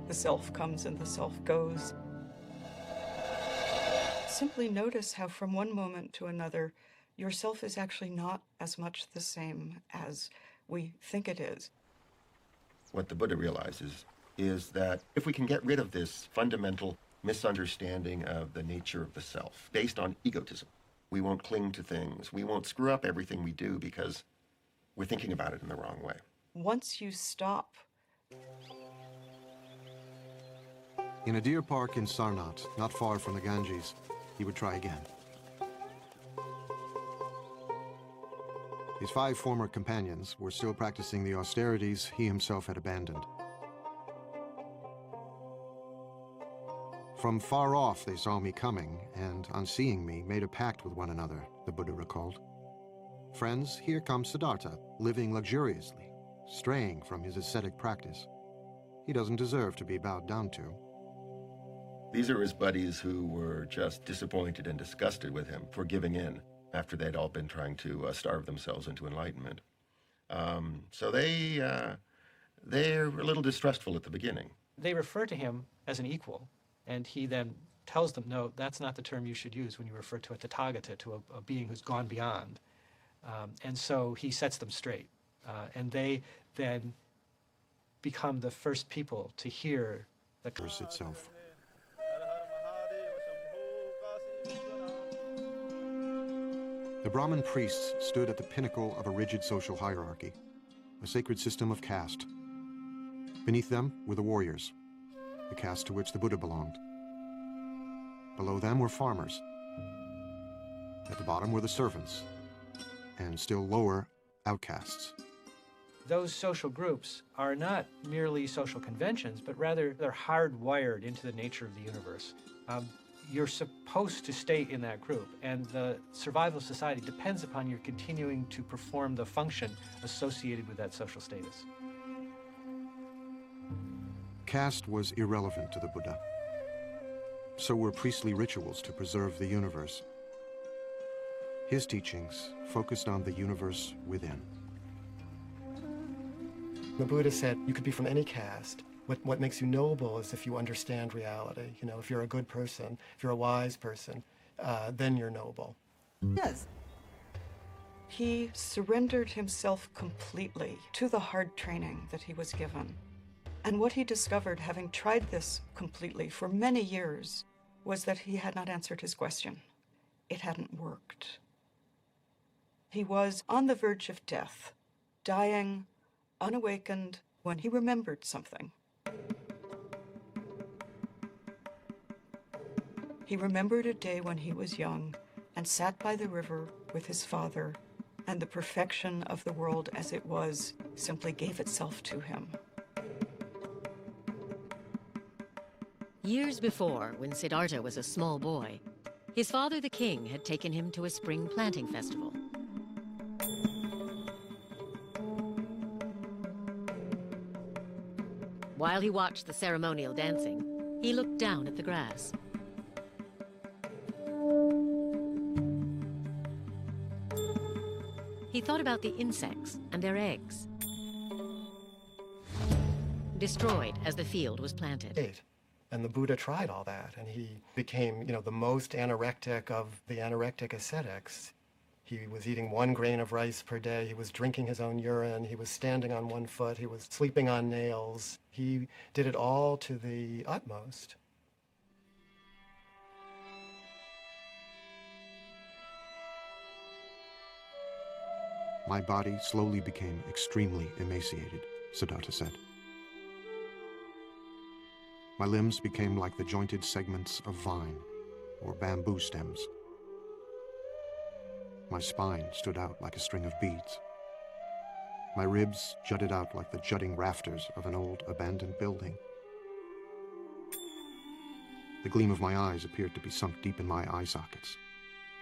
The self comes and the self goes. Simply notice how from one moment to another, yourself is actually not as much the same as we think it is. What the Buddha realizes is that if we can get rid of this fundamental misunderstanding of the nature of the self based on egotism, we won't cling to things, we won't screw up everything we do because we're thinking about it in the wrong way. Once you stop. In a deer park in Sarnath, not far from the Ganges, he would try again. His 5 former companions were still practicing the austerities he himself had abandoned. From far off they saw me coming, and on seeing me, made a pact with one another, the Buddha recalled. Friends, here comes Siddhartha, living luxuriously, straying from his ascetic practice. He doesn't deserve to be bowed down to. These are his buddies who were just disappointed and disgusted with him for giving in after they'd all been trying to starve themselves into enlightenment. So they're a little distrustful at the beginning. They refer to him as an equal, and he then tells them, no, that's not the term you should use when you refer to a Tathagata, to a being who's gone beyond. And so he sets them straight. And they then become the first people to hear the curse itself. The Brahmin priests stood at the pinnacle of a rigid social hierarchy, a sacred system of caste. Beneath them were the warriors, the caste to which the Buddha belonged. Below them were farmers. At the bottom were the servants, and still lower, outcasts. Those social groups are not merely social conventions, but rather they're hardwired into the nature of the universe. You're supposed to stay in that group, and the survival of society depends upon your continuing to perform the function associated with that social status. Caste was irrelevant to the Buddha. So were priestly rituals to preserve the universe. His teachings focused on the universe within. The Buddha said you could be from any caste. What makes you noble is if you understand reality. You know, if you're a good person, if you're a wise person, then you're noble. Yes. He surrendered himself completely to the hard training that he was given. And what he discovered, having tried this completely for many years, was that he had not answered his question. It hadn't worked. He was on the verge of death, dying, unawakened, when he remembered something. He remembered a day when he was young and sat by the river with his father, and the perfection of the world as it was simply gave itself to him. Years before, when Siddhartha was a small boy, his father the king had taken him to a spring planting festival. While he watched the ceremonial dancing, he looked down at the grass. He thought about the insects and their eggs, destroyed as the field was planted. And the Buddha tried all that, and he became, the most anorectic of the anorectic ascetics. He was eating 1 grain of rice per day. He was drinking his own urine. He was standing on 1 foot. He was sleeping on nails. He did it all to the utmost. My body slowly became extremely emaciated, Siddhartha said. My limbs became like the jointed segments of vine or bamboo stems. My spine stood out like a string of beads. My ribs jutted out like the jutting rafters of an old abandoned building. The gleam of my eyes appeared to be sunk deep in my eye sockets,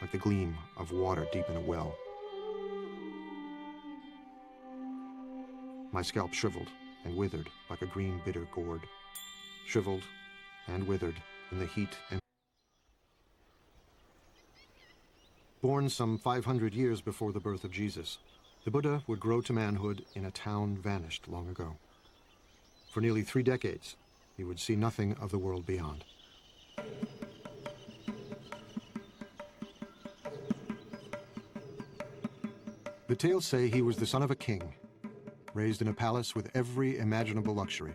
like the gleam of water deep in a well. My scalp shriveled and withered like a green bitter gourd, shriveled and withered in the heat and born some 500 years before the birth of Jesus, the Buddha would grow to manhood in a town vanished long ago. For nearly 3 decades, he would see nothing of the world beyond. The tales say he was the son of a king, raised in a palace with every imaginable luxury.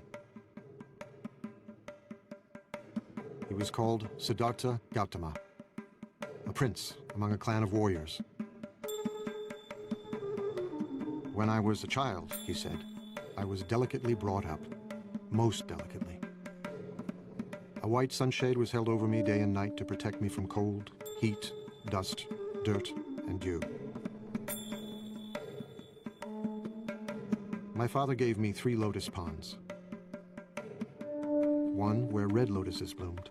He was called Siddhartha Gautama, a prince among a clan of warriors. When I was a child, he said, I was delicately brought up, most delicately. A white sunshade was held over me day and night to protect me from cold, heat, dust, dirt, and dew. My father gave me 3 lotus ponds. One where red lotuses bloomed.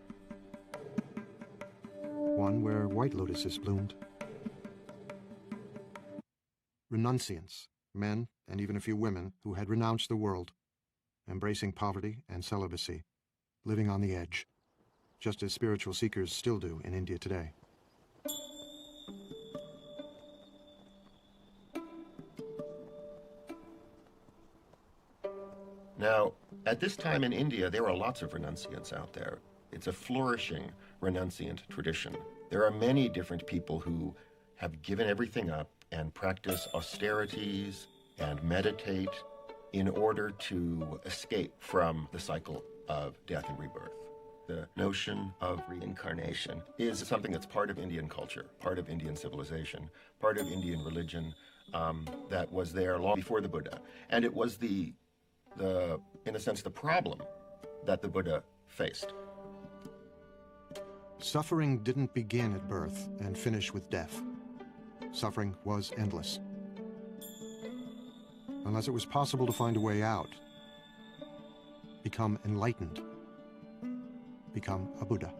One where white lotuses bloomed. Renunciants, men and even a few women who had renounced the world, embracing poverty and celibacy, living on the edge, just as spiritual seekers still do in India today. Now, at this time in India, there are lots of renunciants out there. It's a flourishing renunciant tradition. There are many different people who have given everything up and practice austerities and meditate in order to escape from the cycle of death and rebirth. The notion of reincarnation is something that's part of Indian culture, part of Indian civilization, part of Indian religion that was there long before the Buddha. And it was in a sense, the problem that the Buddha faced. Suffering didn't begin at birth and finish with death. Suffering was endless. Unless it was possible to find a way out, become enlightened, become a Buddha.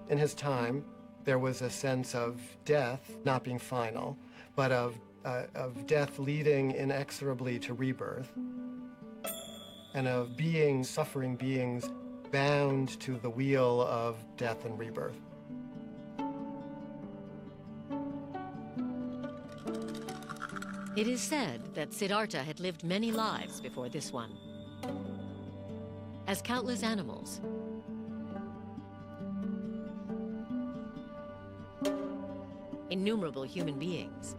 In his time, there was a sense of death not being final, but of death leading inexorably to rebirth, and of suffering beings bound to the wheel of death and rebirth. It is said that Siddhartha had lived many lives before this one. As countless animals, innumerable human beings,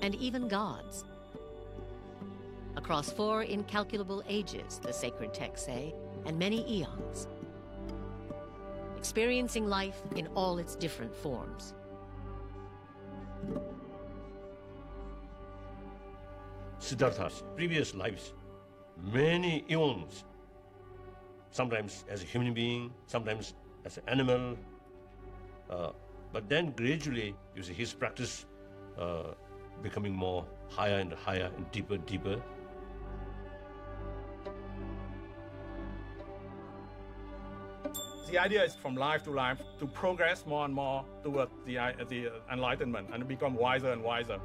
and even gods. Across 4 incalculable ages, the sacred texts say, and many eons, experiencing life in all its different forms. Siddhartha's previous lives, many eons, sometimes as a human being, sometimes as an animal, but then gradually, you see his practice becoming more higher and higher and deeper, deeper. The idea is from life to life to progress more and more towards the enlightenment and become wiser and wiser.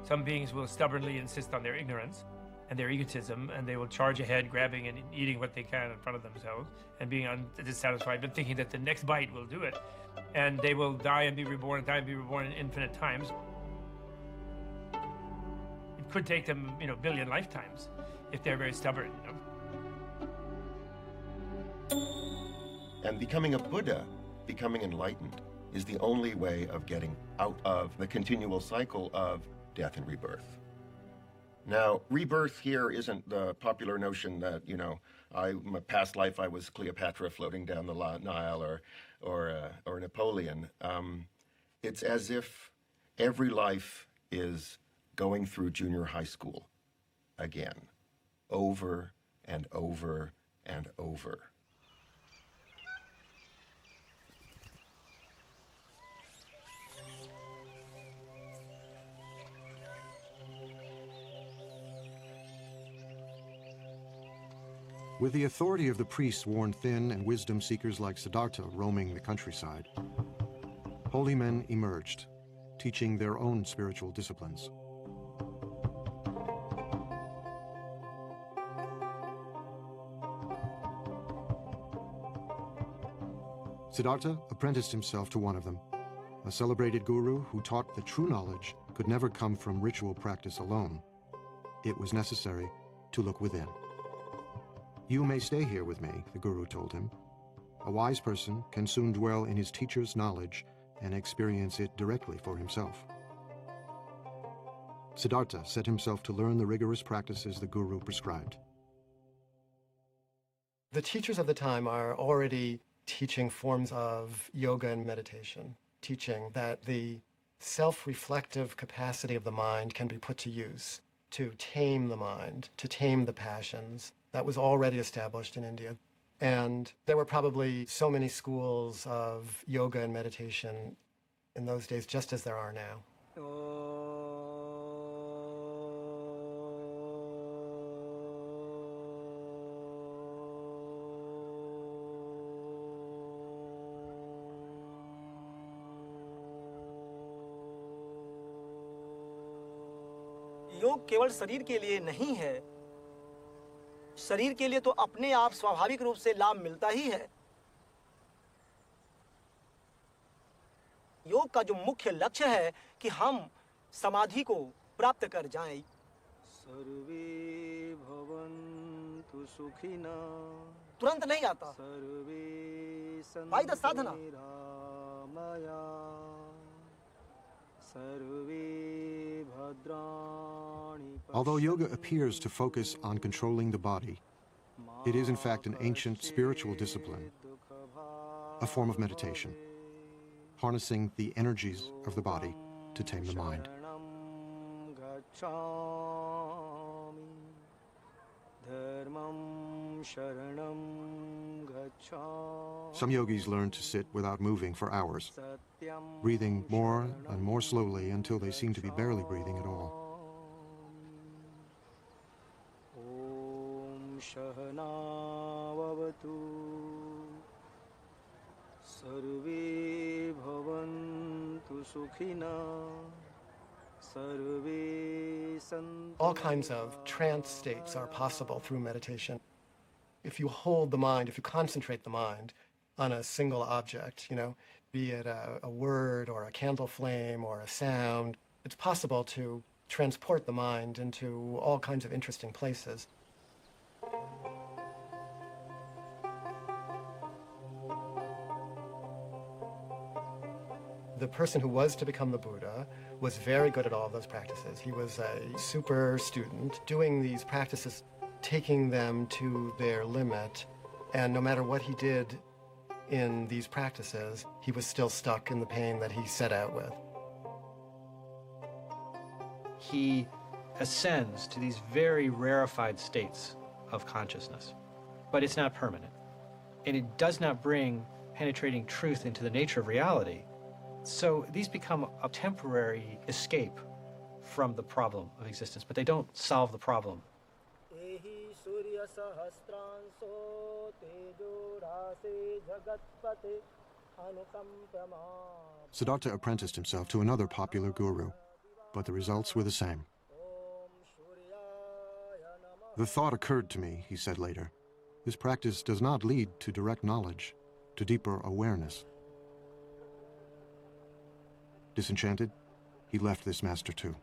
Some beings will stubbornly insist on their ignorance and their egotism, and they will charge ahead, grabbing and eating what they can in front of themselves, and being dissatisfied, but thinking that the next bite will do it. And they will die and be reborn, die and be reborn in infinite times. It could take them, a billion lifetimes if they're very stubborn, And becoming a Buddha, becoming enlightened, is the only way of getting out of the continual cycle of death and rebirth. Now, rebirth here isn't the popular notion that, my past life I was Cleopatra floating down the Nile or Napoleon. It's as if every life is going through junior high school again, over and over and over. With the authority of the priests worn thin and wisdom seekers like Siddhartha roaming the countryside, holy men emerged, teaching their own spiritual disciplines. Siddhartha apprenticed himself to one of them, a celebrated guru who taught that true knowledge could never come from ritual practice alone. It was necessary to look within. "You may stay here with me," the guru told him. "A wise person can soon dwell in his teacher's knowledge and experience it directly for himself." Siddhartha set himself to learn the rigorous practices the guru prescribed. The teachers of the time are already teaching forms of yoga and meditation, teaching that the self-reflective capacity of the mind can be put to use to tame the mind, to tame the passions. That was already established in India. And there were probably so many schools of yoga and meditation in those days, just as there are now. योग केवल शरीर के लिए नहीं है। शरीर के लिए तो अपने आप स्वाभाविक रूप से लाभ मिलता ही है। योग का जो मुख्य लक्ष्य है कि हम समाधि को प्राप्त कर जाएं। सर्वे भवन्तु सुखिनः तुरंत नहीं आता। सर्वे by the sadhana. Although yoga appears to focus on controlling the body, it is in fact an ancient spiritual discipline, a form of meditation, harnessing the energies of the body to tame the mind. Some yogis learn to sit without moving for hours, breathing more and more slowly until they seem to be barely breathing at all. All kinds of trance states are possible through meditation. If you hold the mind, if you concentrate the mind on a single object, be it a word or a candle flame or a sound, it's possible to transport the mind into all kinds of interesting places. The person who was to become the Buddha was very good at all of those practices. He was a super student, doing these practices, taking them to their limit, and no matter what he did in these practices, he was still stuck in the pain that he set out with. He ascends to these very rarefied states of consciousness, but it's not permanent. And it does not bring penetrating truth into the nature of reality. So these become a temporary escape from the problem of existence, but they don't solve the problem. Siddhartha apprenticed himself to another popular guru, but the results were the same. The thought occurred to me, he said later. This practice does not lead to direct knowledge, to deeper awareness. Disenchanted, he left this master too.